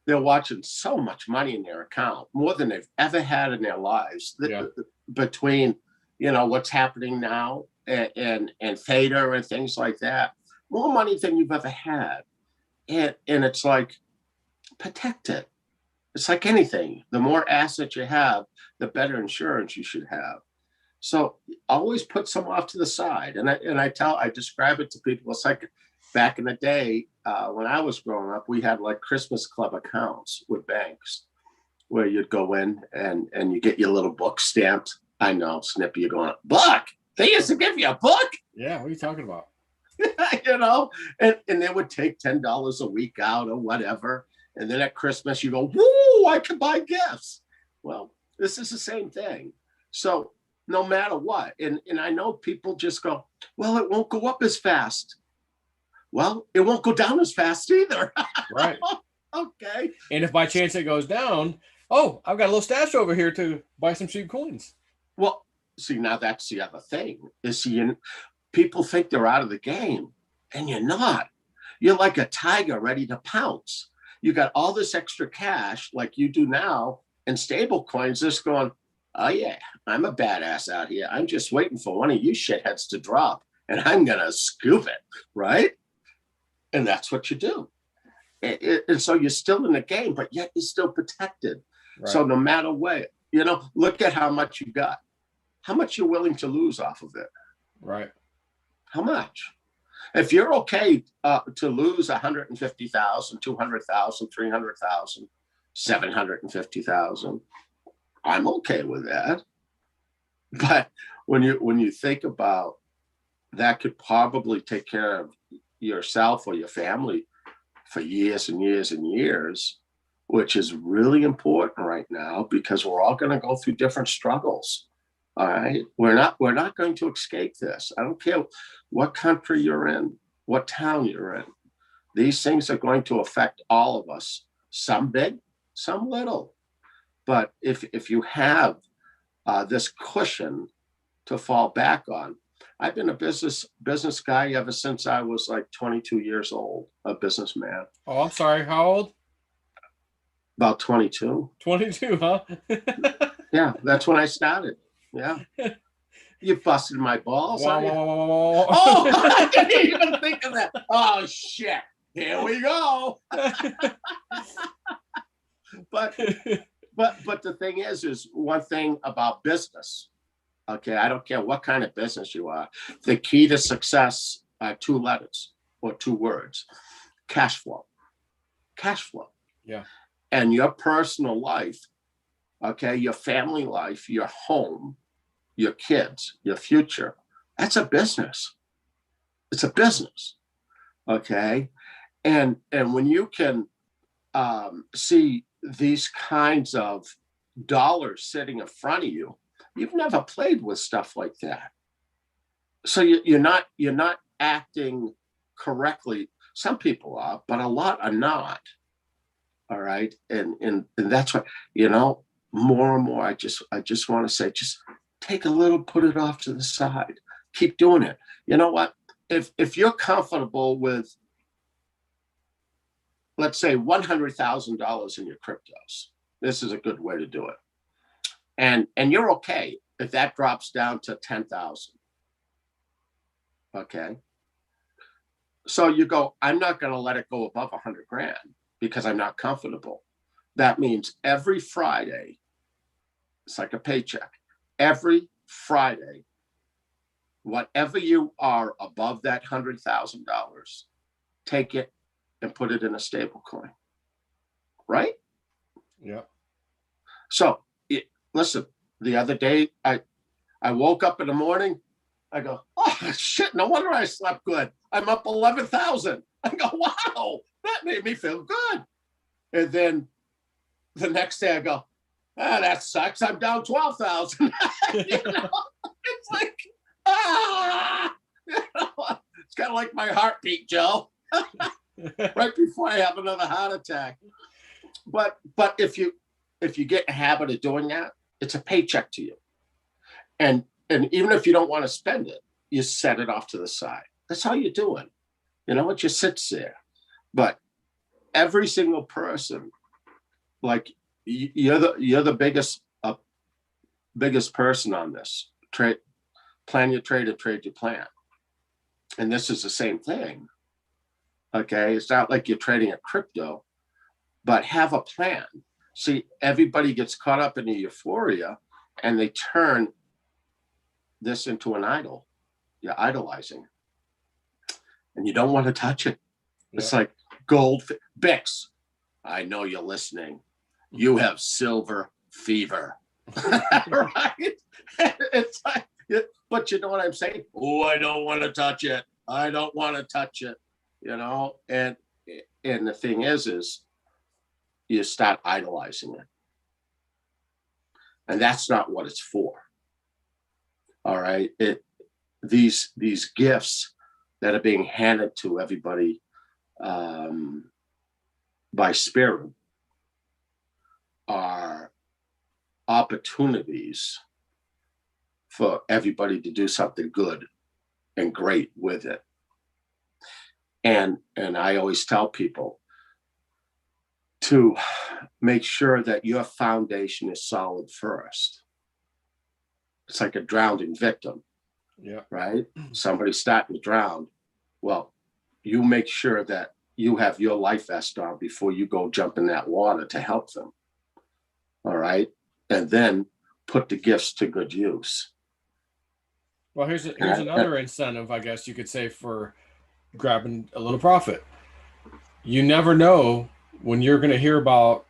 they're watching so much money in their account, more than they've ever had in their lives. Yeah. Between, you know, what's happening now and Theta and things like that, more money than you've ever had. And it's like, protect it. It's like anything. The more assets you have, the better insurance you should have. So always put some off to the side. And I describe it to people. It's like back in the day when I was growing up, we had like Christmas club accounts with banks where you'd go in and you get your little book stamped. I know, Snippy, you're going, book? They used to give you a book? Yeah, what are you talking about? You know, and they would take $10 a week out or whatever. And then at Christmas, you go, woo, I can buy gifts. Well, this is the same thing. So no matter what, and I know people just go, well, it won't go up as fast. Well, it won't go down as fast either. Right. Okay. And if by chance it goes down, oh, I've got a little stash over here to buy some cheap coins. Well, see, now that's the other thing. Is people think they're out of the game, and you're not. You're like a tiger ready to pounce. You got all this extra cash like you do now, and stable coins just going, oh yeah, I'm a badass out here. I'm just waiting for one of you shitheads to drop and I'm going to scoop it, right? And that's what you do. And so you're still in the game, but yet you're still protected. Right. So no matter what, look at how much you got, how much you're willing to lose off of it. Right. How much? If you're okay to lose 150,000, 200,000, 300,000, 750,000, I'm okay with that. But when you think about that, could probably take care of yourself or your family for years and years and years, which is really important right now because we're all going to go through different struggles. All right, we're not going to escape this. I don't care what country you're in, what town you're in. These things are going to affect all of us. Some big, some little. But if you have this cushion to fall back on, I've been a business guy ever since I was like 22 years old, a businessman. Oh, I'm sorry. How old? About 22. 22, huh? Yeah, that's when I started. Yeah. You busted my balls. Oh, I didn't even think of that. Oh, shit. Here we go. But the thing is one thing about business. Okay, I don't care what kind of business you are. The key to success are 2 letters or 2 words: cash flow. Cash flow. Yeah. And your personal life, okay, your family life, your home, your kids, your future, that's a business. It's a business. Okay. And when you can see these kinds of dollars sitting in front of you, you've never played with stuff like that. So you're not acting correctly. Some people are, but a lot are not. All right. And that's what, more and more, I just want to say, just take a little, put it off to the side, keep doing it. You know what? If you're comfortable with, let's say, $100,000 in your cryptos, this is a good way to do it. And you're okay if that drops down to 10,000. Okay. So you go, I'm not going to let it go above 100 grand because I'm not comfortable. That means every Friday, it's like a paycheck. Every Friday, whatever you are above that $100,000, take it and put it in a stable coin. Right? Yeah. So listen, the other day, I woke up in the morning. I go, oh, shit, no wonder I slept good. I'm up 11,000. I go, wow, that made me feel good. And then the next day I go, that sucks. I'm down 12,000. It's like, it's kind of like my heartbeat, Joe. Right before I have another heart attack. But if you get in a habit of doing that, it's a paycheck to you. And even if you don't want to spend it, you set it off to the side. That's how you do it. You know, it just sits there. But every single person, like you're the biggest person on this. Plan your trade and trade your plan. And this is the same thing. Okay, it's not like you're trading a crypto, but have a plan. See, everybody gets caught up in the euphoria and they turn this into an idol. You're idolizing. And you don't want to touch it. Yeah. It's like gold. Bix, I know you're listening. You have silver fever. Right? It's like, but you know what I'm saying? Oh, I don't want to touch it. I don't want to touch it. And the thing is you start idolizing it. And that's not what it's for. All right. These gifts that are being handed to everybody by spirit are opportunities for everybody to do something good and great with it. And I always tell people to make sure that your foundation is solid first. It's like a drowning victim. Yeah. Right? Somebody's starting to drown. Well, you make sure that you have your life vest on before you go jump in that water to help them. All right. And then put the gifts to good use. Well, here's another incentive, I guess you could say, for grabbing a little profit. You never know when you're going to hear about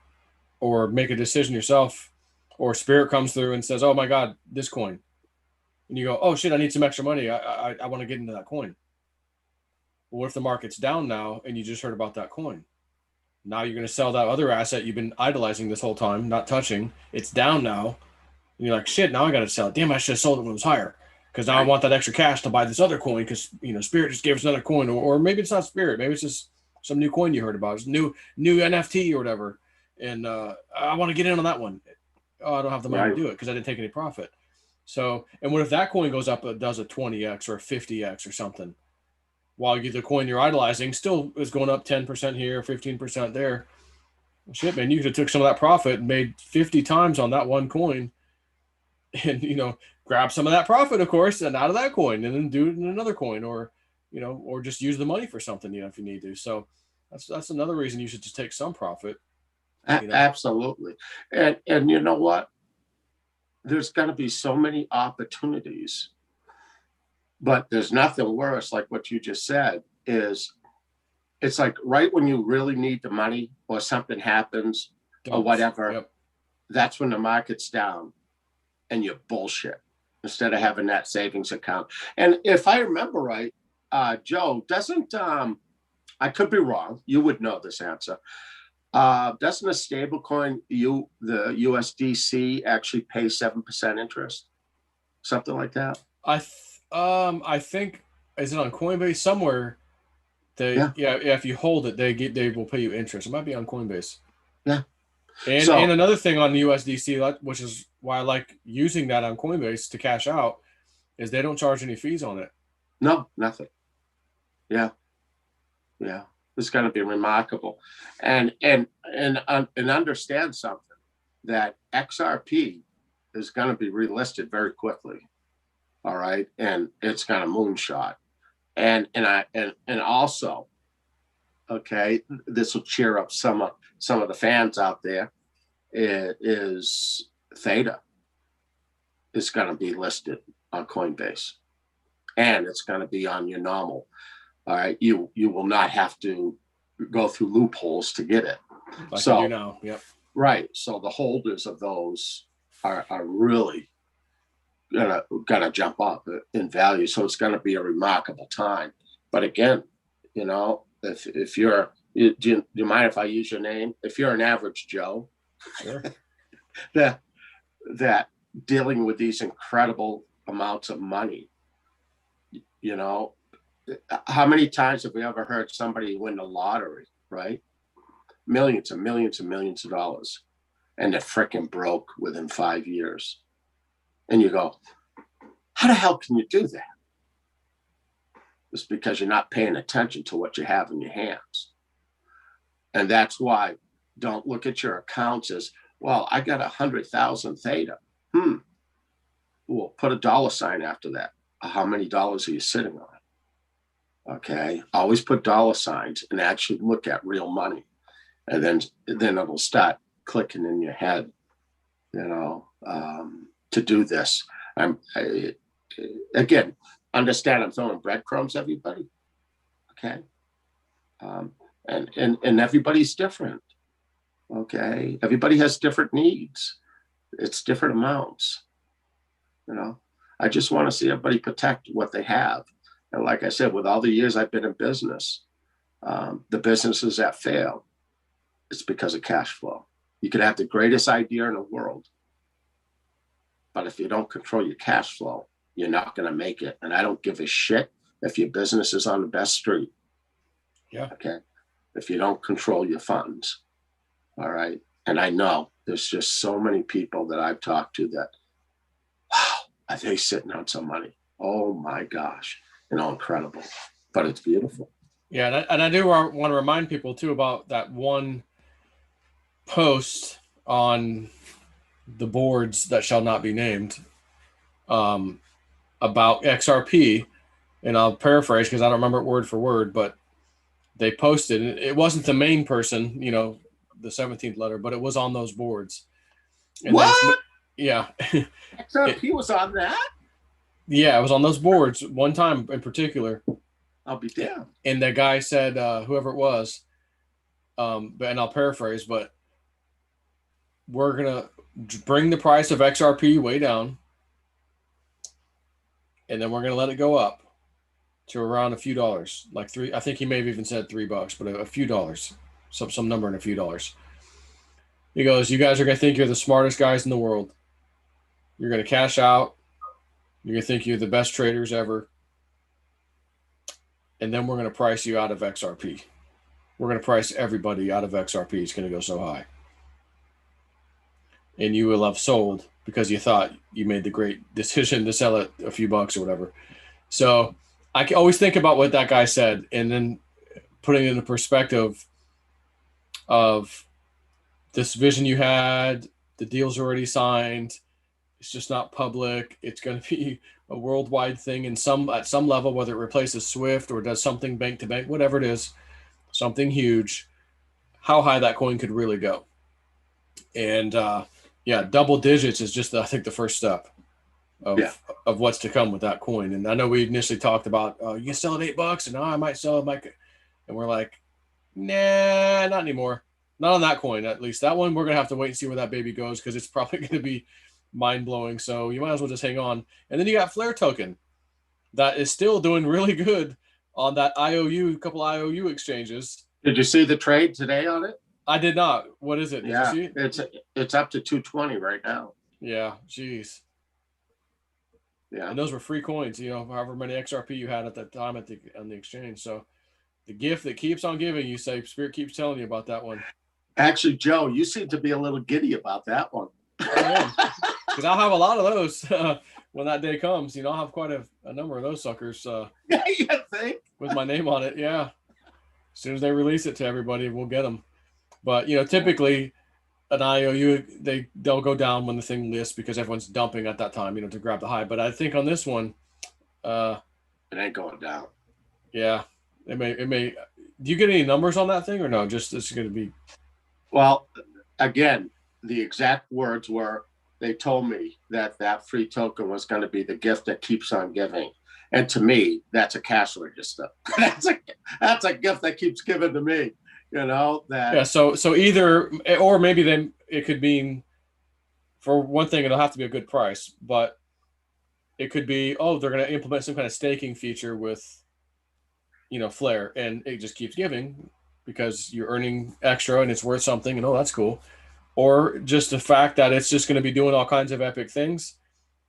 or make a decision yourself, or spirit comes through and says, "Oh my God, this coin," and you go, "Oh shit, I need some extra money. I want to get into that coin." Well, what if the market's down now and you just heard about that coin? Now you're going to sell that other asset you've been idolizing this whole time, not touching. It's down now. And you're like, shit, now I got to sell it. Damn, I should have sold it when it was higher. Because now I want that extra cash to buy this other coin because, Spirit just gave us another coin. Or maybe it's not Spirit. Maybe it's just some new coin you heard about. It's new NFT or whatever. And I want to get in on that one. Oh, I don't have the money to do it because I didn't take any profit. So, and what if that coin goes up, it does a 20x or a 50x or something? While the coin you're idolizing still is going up 10% here, 15% there. Well, shit, man, you could have took some of that profit and made 50 times on that one coin and, grab some of that profit, of course, and out of that coin and then do it in another coin or just use the money for something, if you need to. So that's another reason you should just take some profit. Absolutely. And you know what? There's going to be so many opportunities. But there's nothing worse, like what you just said, is it's like right when you really need the money or something happens or whatever, that's when the market's down and you bullshit instead of having that savings account. And if I remember right, Joe, doesn't, I could be wrong, you would know this answer. Doesn't a stable coin, the USDC, actually pay 7% interest? Something like that? I think, is it on Coinbase somewhere? If you hold it, they will pay you interest. It might be on Coinbase. Yeah. And another thing on USDC, which is why I like using that on Coinbase to cash out, is they don't charge any fees on it. No, nothing. Yeah. It's going to be remarkable, and understand something, that XRP is going to be relisted very quickly. All right, and it's got a moonshot, and also, okay, this will cheer up some of the fans out there. Is Theta is going to be listed on Coinbase, and it's going to be on your normal. All right, you will not have to go through loopholes to get it. Like you do now. Yep. Right. So the holders of those are really gonna jump up in value. So it's gonna be a remarkable time. But again, if you're, do you mind if I use your name? If you're an average Joe, sure. that dealing with these incredible amounts of money, how many times have we ever heard somebody win the lottery, right? Millions and millions and millions of dollars, and they're freaking broke within 5 years. And you go, how the hell can you do that? It's because you're not paying attention to what you have in your hands. And that's why don't look at your accounts as, well, I got 100,000 Theta. Well, put a dollar sign after that. How many dollars are you sitting on? Okay, always put dollar signs and actually look at real money, and then it'll start clicking in your head, to do this. Again, understand I'm throwing breadcrumbs, everybody. Okay, and everybody's different. Okay, everybody has different needs. It's different amounts. I just want to see everybody protect what they have. And like I said, with all the years I've been in business, the businesses that fail, it's because of cash flow. You could have the greatest idea in the world, but if you don't control your cash flow, you're not going to make it. And I don't give a shit if your business is on the best street. Yeah. Okay. If you don't control your funds. All right. And I know there's just so many people that I've talked to that, wow, are they sitting on some money? Oh my gosh. Incredible, but it's beautiful. Yeah, and I do want to remind people too about that one post on the boards that shall not be named, about XRP, and I'll paraphrase because I don't remember it word for word, but they posted, and it wasn't the main person, the 17th letter, but it was on those boards. And they, What? yeah, XRP was on that? yeah, it was on those boards one time in particular. I'll be damned. And the guy said, whoever it was, and I'll paraphrase, but we're gonna bring the price of XRP way down, and then we're gonna let it go up to around a few dollars, like three. I think he may have even said $3, but a few dollars, some number in a few dollars. He goes, "You guys are gonna think you're the smartest guys in the world. You're gonna cash out. You're gonna think you're the best traders ever, and then we're gonna price you out of XRP. We're gonna price everybody out of XRP. It's gonna go so high, and you will have sold because you thought you made the great decision to sell it a few bucks or whatever." So I can always think about what that guy said, and then putting it into perspective of this vision you had, the deal's already signed. It's just not public. It's going to be a worldwide thing at some level, whether it replaces Swift or does something bank to bank, whatever it is, something huge. How high that coin could really go, and yeah, double digits is just I think the first step of what's to come with that coin. And I know we initially talked about you can sell it $8, and I might sell it, and we're like, nah, not anymore. Not on that coin, at least. That one, we're going to have to wait and see where that baby goes because it's probably going to be mind-blowing. So you might as well just hang on. And then you got Flare token that is still doing really good on that couple IOU exchanges. Did you see the trade today on it? I did not. What is it? Did you see it? It's up to 220 right now. Yeah, geez. Yeah. And those were free coins, however many XRP you had at that time on the exchange. So the gift that keeps on giving, you say, Spirit keeps telling you about that one. Actually, Joe, you seem to be a little giddy about that one. I am. Because I'll have a lot of those when that day comes. I'll have quite a number of those suckers. Yeah, you think? With my name on it, yeah. As soon as they release it to everybody, we'll get them. But, typically an IOU, they'll go down when the thing lists because everyone's dumping at that time, to grab the high. But I think on this one, it ain't going down. Yeah, it may. Do you get any numbers on that thing or no? Just it's going to be. Well, again, the exact words were, they told me that free token was going to be the gift that keeps on giving. And to me, that's a cash register. that's a gift that keeps giving to me, that. Yeah. So either, or maybe then it could mean, for one thing, it'll have to be a good price, but it could be, they're going to implement some kind of staking feature with, Flare, and it just keeps giving because you're earning extra and it's worth something, and that's cool. Or just the fact that it's just going to be doing all kinds of epic things,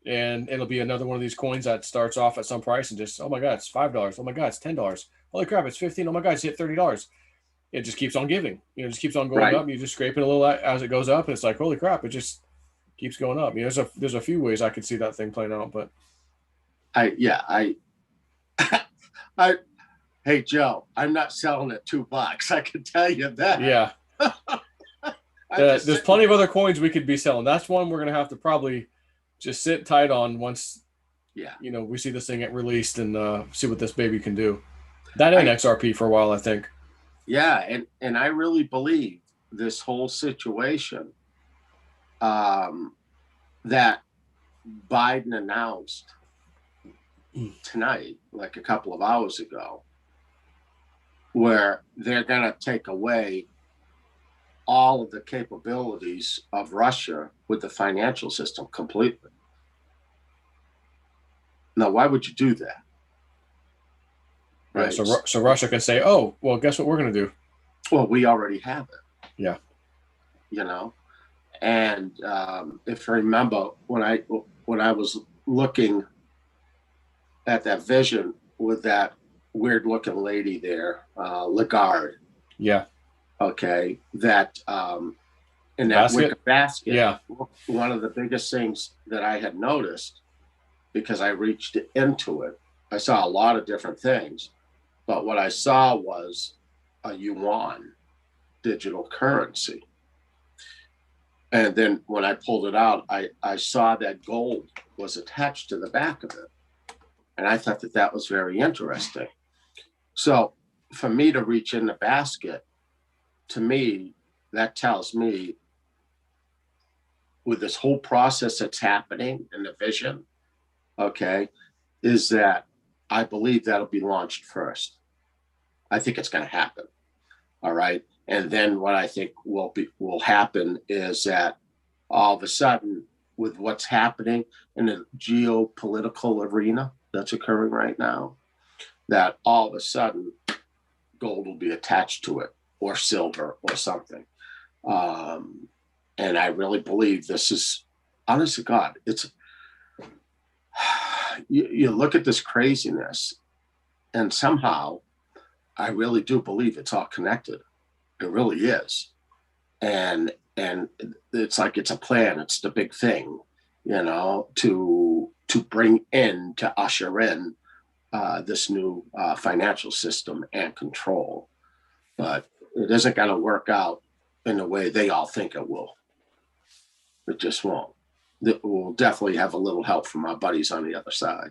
and it'll be another one of these coins that starts off at some price and just, oh my God, it's $5. Oh my God, it's $10. Holy crap, it's $15. Oh my God, it's hit $30. It just keeps on giving. It just keeps on going up. You just scrape it a little as it goes up, and it's like, holy crap, it just keeps going up. There's a few ways I could see that thing playing out, but hey Joe, I'm not selling at $2. I can tell you that. Yeah. There's plenty of other coins we could be selling. That's one we're going to have to probably just sit tight on once, we see this thing get released and see what this baby can do. That ain't XRP for a while, I think. Yeah, and I really believe this whole situation that Biden announced tonight, like a couple of hours ago, where they're going to take away all of the capabilities of Russia with the financial system completely. Now, why would you do that? Right. So Russia can say, oh, well, guess what we're going to do? Well, we already have it. Yeah. And if you remember, when I was looking at that vision with that weird looking lady there, Lagarde. Yeah. Okay. That in that wicker basket. Yeah. One of the biggest things that I had noticed, because I reached into it, I saw a lot of different things, but what I saw was a yuan digital currency. And then when I pulled it out, I saw that gold was attached to the back of it. And I thought that that was very interesting. So for me to reach in the basket, to me, that tells me with this whole process that's happening in the vision, okay, is that I believe that'll be launched first. I think it's going to happen. All right. And then what I think will happen is that all of a sudden, with what's happening in the geopolitical arena that's occurring right now, that all of a sudden gold will be attached to it, or silver or something. And I really believe this is, honest to God, it's, you look at this craziness, and somehow I really do believe it's all connected. It really is. And it's like it's a plan. It's the big thing, you know, to bring in, to usher in this new financial system and control. But it isn't going to work out in the way they all think it will. It just won't. We'll definitely have a little help from our buddies on the other side.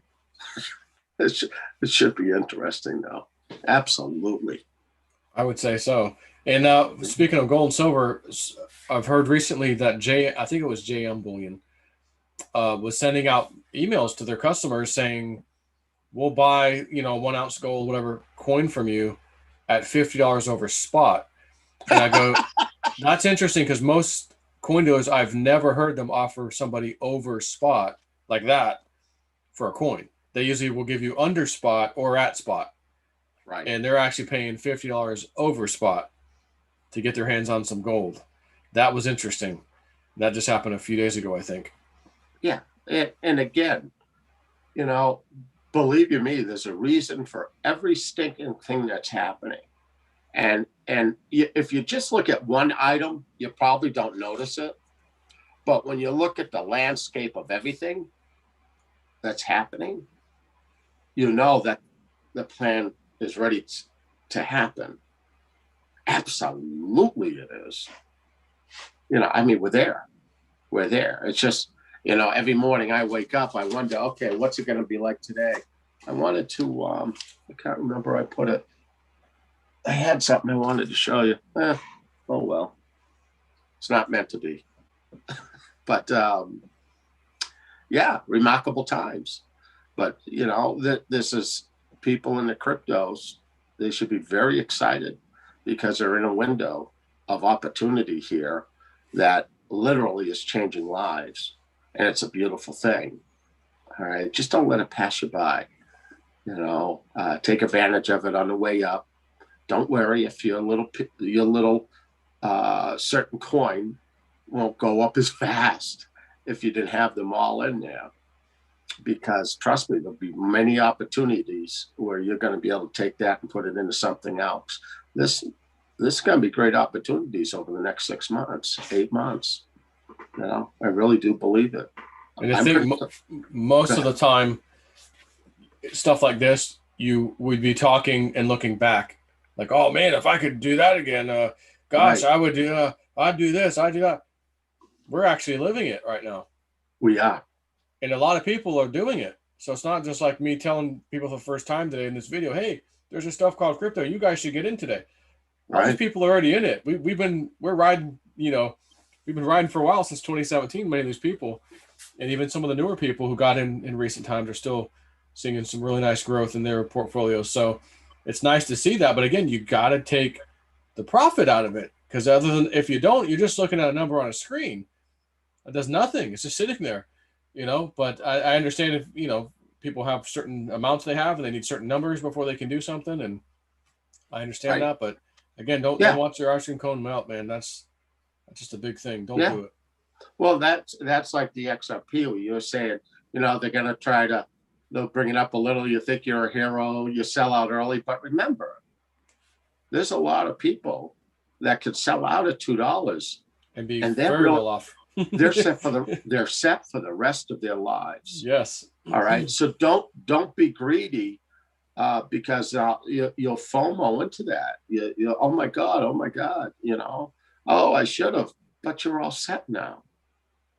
It should be interesting, though. Absolutely. I would say so. And speaking of gold and silver, I've heard recently that I think it was JM Bullion, was sending out emails to their customers saying, "We'll buy, 1 ounce gold, whatever coin from you, at $50 over spot." And I go, that's interesting, because most coin dealers, I've never heard them offer somebody over spot like that for a coin. They usually will give you under spot or at spot. Right. And they're actually paying $50 over spot to get their hands on some gold. That was interesting. That just happened a few days ago, I think. Yeah. And again, believe you me, there's a reason for every stinking thing that's happening. And if you just look at one item, you probably don't notice it. But when you look at the landscape of everything that's happening, you know that the plan is ready to happen. Absolutely it is. We're there. We're there. It's just, every morning I wake up, I wonder, okay, what's it going to be like today? I wanted to, I can't remember I put it. I had something I wanted to show you. Oh, well. It's not meant to be. But, yeah, remarkable times. But, this is people in the cryptos. They should be very excited, because they're in a window of opportunity here that literally is changing lives. And it's a beautiful thing. All right. Just don't let it pass you by. Take advantage of it on the way up. Don't worry if your little certain coin won't go up as fast if you didn't have them all in there. Because trust me, there'll be many opportunities where you're going to be able to take that and put it into something else. This is going to be great opportunities over the next 6 months, 8 months. I really do believe it. And I think most of the time, stuff like this, you would be talking and looking back, like, oh man, if I could do that again, gosh, right. I would do. I'd do this. I'd do that. We're actually living it right now. We are. And a lot of people are doing it. So it's not just like me telling people for the first time today in this video, hey, there's a stuff called crypto. You guys should get in today. All these people are already in it. We're riding, we've been riding for a while, since 2017, many of these people. And even some of the newer people who got in recent times are still seeing some really nice growth in their portfolios. So it's nice to see that. But again, you got to take the profit out of it, because other than, if you don't, you're just looking at a number on a screen. It does nothing. It's just sitting there, But I understand if, people have certain amounts they have and they need certain numbers before they can do something. And I understand that. But again, don't watch your ice cream cone melt, man. That's just a big thing. Don't do it. Well, that's like the XRP. You were saying, they're going to try to, they'll bring it up a little. You think you're a hero, you sell out early. But remember, there's a lot of people that could sell out at $2 and be very well off. they're set for the rest of their lives. Yes. All right. So don't be greedy, because you'll FOMO into that. You oh my God. Oh, I should have. but you're all set now.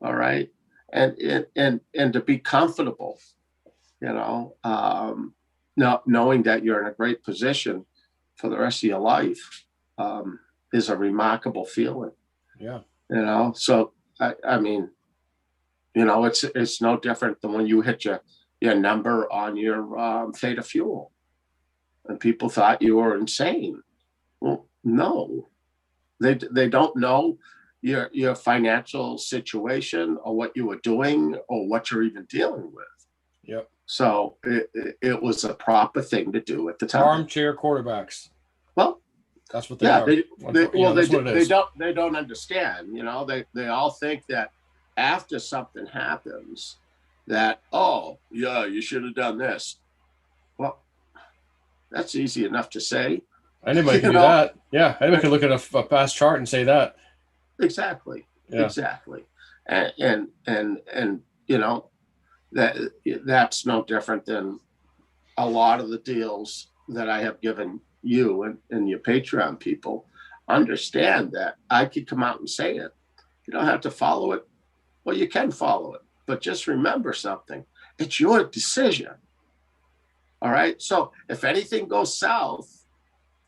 All right. And to be comfortable, knowing that you're in a great position for the rest of your life, is a remarkable feeling. Yeah. So I mean, it's no different than when you hit your number on your Theta fuel, and people thought you were insane. Well, no, they don't know your financial situation or what you were doing or what you're even dealing with. Yep. So it was a proper thing to do at the time. Armchair quarterbacks. Well, that's what they are. They don't understand. They all think that after something happens, that, oh yeah, you should have done this. Well, that's easy enough to say. Anybody can do that. Yeah, anybody can look at a past chart and say that. Exactly. Yeah. Exactly. And that's no different than a lot of the deals that I have given you and your Patreon people. Understand that I could come out and say it. You don't have to follow it. Well, you can follow it, but just remember something. It's your decision. All right. So if anything goes south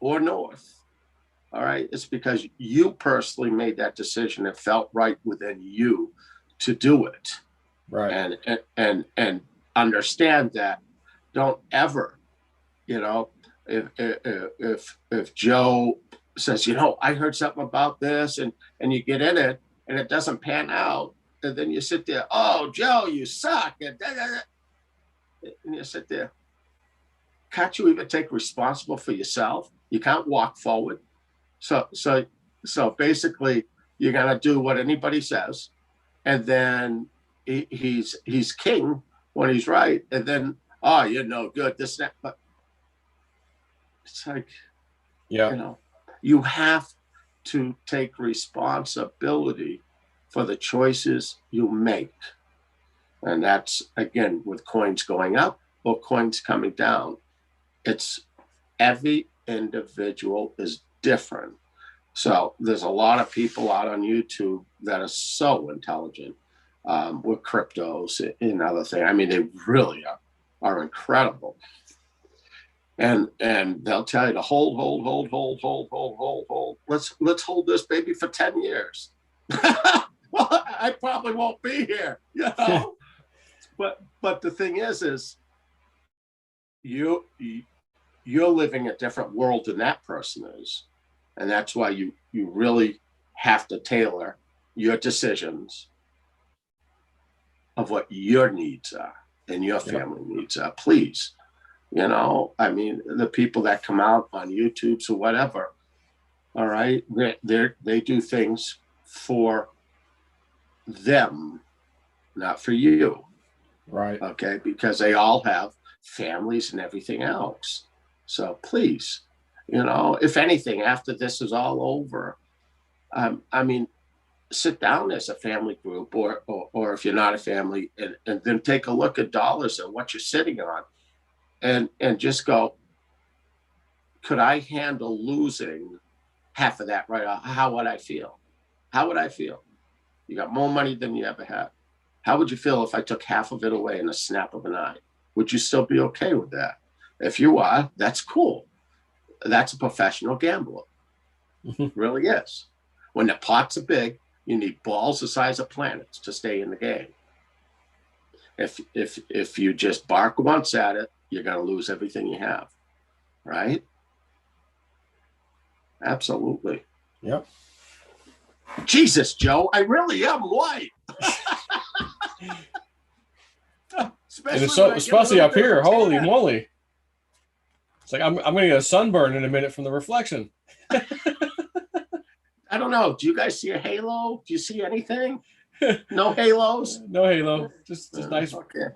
or north, all right, it's because you personally made that decision. It felt right within you to do it. Right. And understand that. Don't ever, if Joe says, I heard something about this, and you get in it and it doesn't pan out, and then you sit there, oh, Joe, you suck, and you sit there. Can't you even take responsible for yourself? You can't walk forward. So basically, you're gonna do what anybody says, and then he's king when he's right, and then you're no good. This that, but it's like, you have to take responsibility for the choices you make, and that's again with coins going up or coins coming down. It's every individual is different. So there's a lot of people out on YouTube that are so intelligent with cryptos and other things. I mean, they really are incredible. And they'll tell you to hold. Let's hold this baby for 10 years. Well, I probably won't be here, But the thing is you're living a different world than that person is. And that's why you really have to tailor your decisions of what your needs are and your family needs are. Please, I mean, the people that come out on YouTube or whatever, all right, they do things for them, not for you. Right. Okay, because they all have families and everything else. So please, if anything, after this is all over, I mean, sit down as a family group or if you're not a family, and then take a look at dollars and what you're sitting on, and just go, could I handle losing half of that right off? How would I feel? You got more money than you ever had. How would you feel if I took half of it away in a snap of an eye? Would you still be okay with that? If you are, that's cool. That's a professional gambler. Really is. When the pots are big, you need balls the size of planets to stay in the game. If you just bark once at it, you're going to lose everything you have. Right? Absolutely. Yep. Jesus, Joe, I really am white. Especially up here. Holy moly. It's like I'm going to get a sunburn in a minute from the reflection. I don't know. Do you guys see a halo? Do you see anything? No halos? No halo. Just nice. Okay.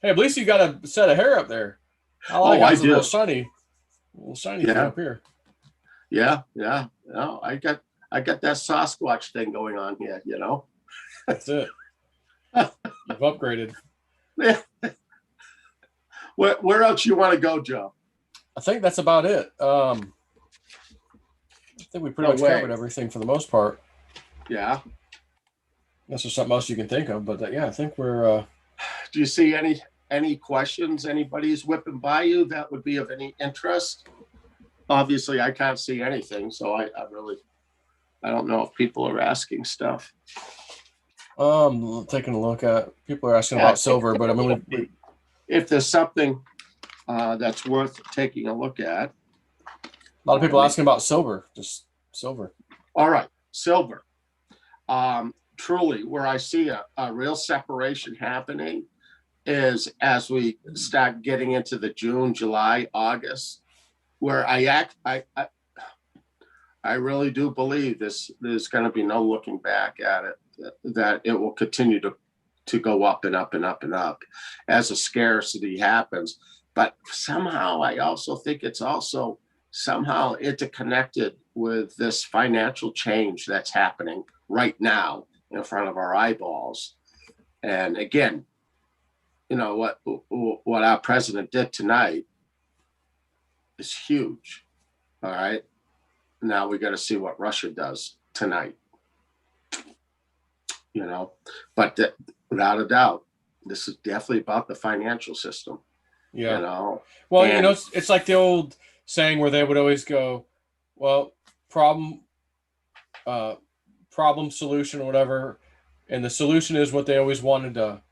Hey, at least you got a set of hair up there. I do. A little shiny up here. Yeah. No, I got that Sasquatch thing going on here, That's it. You've upgraded. Yeah. Where else you want to go, Joe? I think that's about it. I think we pretty much covered everything for the most part. Yeah. That's just something else you can think of. But yeah, I think we're. Do you see any questions anybody's whipping by you that would be of any interest? Obviously, I can't see anything, so I don't know if people are asking stuff. Taking a look at people are asking Yeah, about silver, but I mean, if there's something that's worth taking a look at. a lot of people asking about silver, just silver. All right, silver. Truly, where I see a real separation happening is as we start getting into the June, July, August, where I really do believe there's going to be no looking back at it, that it will continue to go up and up and up and up as a scarcity happens. But somehow I also think it's also somehow interconnected with this financial change that's happening right now in front of our eyeballs. And again, what our president did tonight is huge. All right. Now we got to see what Russia does tonight. But without a doubt, this is definitely about the financial system. Yeah. Well, it's like the old saying where they would always go, well, problem solution or whatever, and the solution is what they always wanted to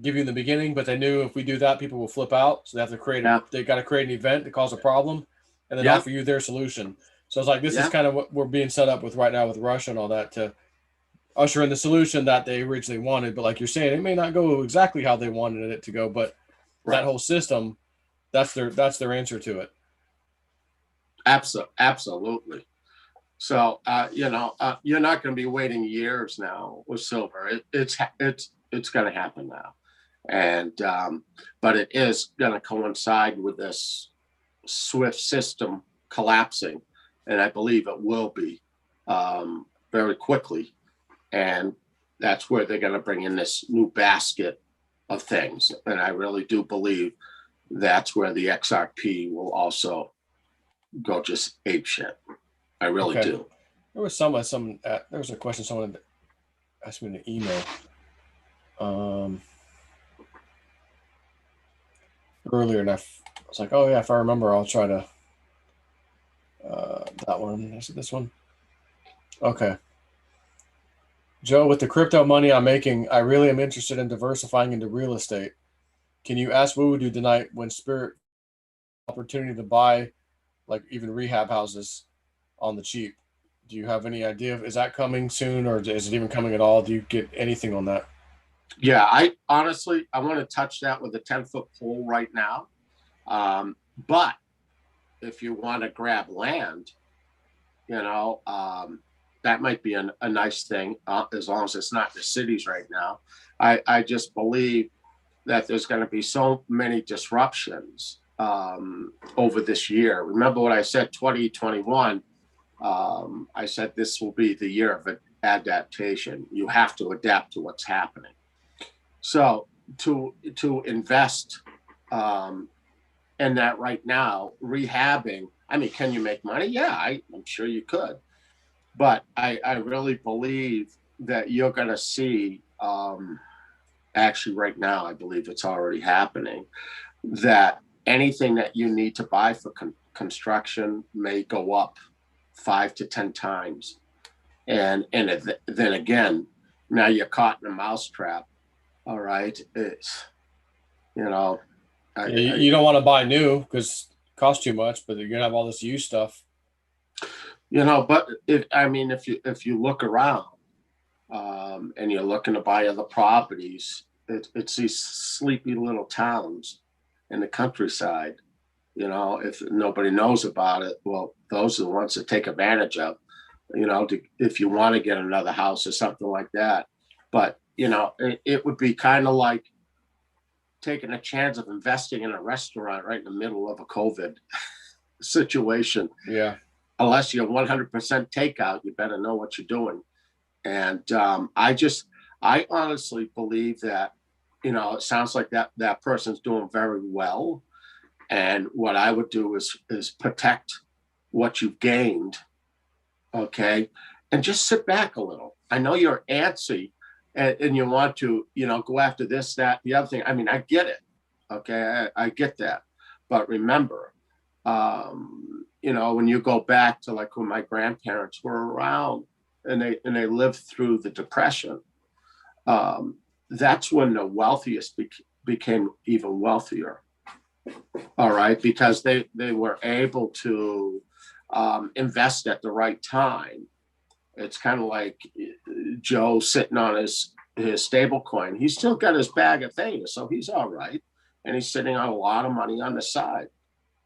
give you in the beginning, but they knew if we do that, people will flip out, so they have to they got to create an event to cause a problem and then offer you their solution. So it's like this is kind of what we're being set up with right now with Russia and all that, to usher in the solution that they originally wanted. But like you're saying, it may not go exactly how they wanted it to go, but that whole system, that's their answer to it. Absolutely. So you're not going to be waiting years now with silver. It's going to happen now, and but it is going to coincide with this SWIFT system collapsing, and I believe it will be very quickly. And that's where they're going to bring in this new basket of things. And I really do believe that's where the XRP will also go just ape shit. I really do. There was there was a question someone asked me in an email earlier, and I was like, oh yeah, if I remember, I'll try to that one. Is it this one? Okay. Joe, with the crypto money I'm making, I really am interested in diversifying into real estate. Can you ask what we would do tonight when Spirit opportunity to buy like even rehab houses on the cheap? Do you have any idea? Is that coming soon, or is it even coming at all? Do you get anything on that? Yeah, I honestly, I want to touch that with a 10-foot pole right now. But if you want to grab land, that might be a nice thing, as long as it's not in the cities right now. I just believe that there's going to be so many disruptions over this year. Remember what I said, 2021, I said this will be the year of adaptation. You have to adapt to what's happening. So to invest in that right now, rehabbing, I mean, can you make money? Yeah, I'm sure you could. But I really believe that you're going to see, actually right now, I believe it's already happening, that anything that you need to buy for construction may go up 5 to 10 times. And then again, now you're caught in a mousetrap. All right. It's, you don't want to buy new because it costs too much, but you're going to have all this used stuff. But if you look around and you're looking to buy other properties, it's these sleepy little towns in the countryside. If nobody knows about it, well, those are the ones to take advantage of, if you want to get another house or something like that. But, it would be kind of like taking a chance of investing in a restaurant right in the middle of a COVID situation. Yeah. Unless you're 100% takeout, you better know what you're doing. And I honestly believe that, it sounds like that person's doing very well. And what I would do is protect what you've gained, okay? And just sit back a little. I know you're antsy, and you want to, go after this, that, the other thing. I mean, I get it. Okay, I get that. But remember, when you go back to like when my grandparents were around and they lived through the Depression, that's when the wealthiest became even wealthier. All right, because they were able to invest at the right time. It's kind of like Joe sitting on his stable coin. He's still got his bag of theta, so he's all right. And he's sitting on a lot of money on the side.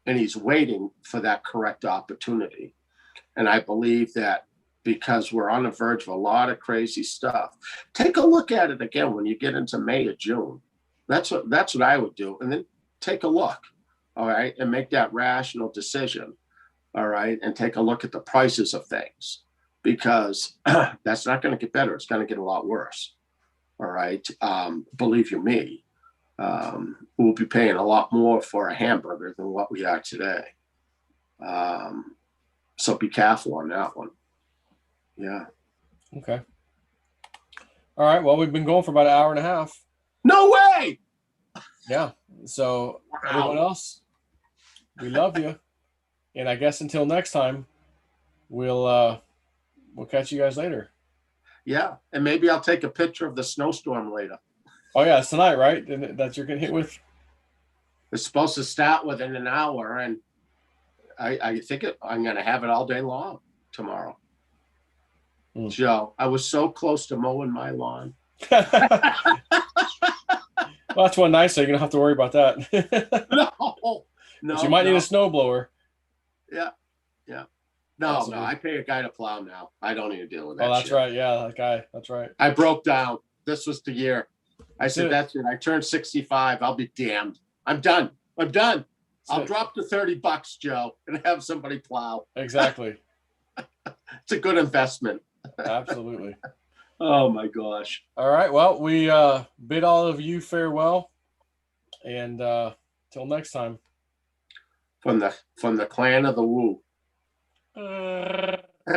And he's waiting for that correct opportunity. And I believe that because we're on the verge of a lot of crazy stuff, take a look at it again when you get into May or June. That's what I would do. And then take a look, all right, and make that rational decision, all right, and take a look at the prices of things, because that's not going to get better. It's going to get a lot worse, all right. Believe you me, we'll be paying a lot more for a hamburger than what we are today. So be careful on that one. Yeah. Okay. All right. Well, we've been going for about an hour and a half. No way. Yeah. So wow. Everyone else, we love you. And I guess until next time, we'll catch you guys later. Yeah. And maybe I'll take a picture of the snowstorm later. Oh yeah, it's tonight, right? That you're getting hit with? It's supposed to start within an hour, and I think I'm going to have it all day long tomorrow. Joe, I was so close to mowing my lawn. Well, that's one nice thing. You don't have to worry about that. No. But you might need a snowblower. Yeah. No, I pay a guy to plow now. I don't even deal with that. Oh, that's shit. right. Yeah, that guy. That's right. I broke down. This was the year. I said, that's it. I turned 65. I'll be damned. I'm done. I'll drop to $30, Joe, and have somebody plow. Exactly. It's a good investment. Absolutely. Oh my gosh. All right. Well, we bid all of you farewell, and till next time. From the clan of the Woo.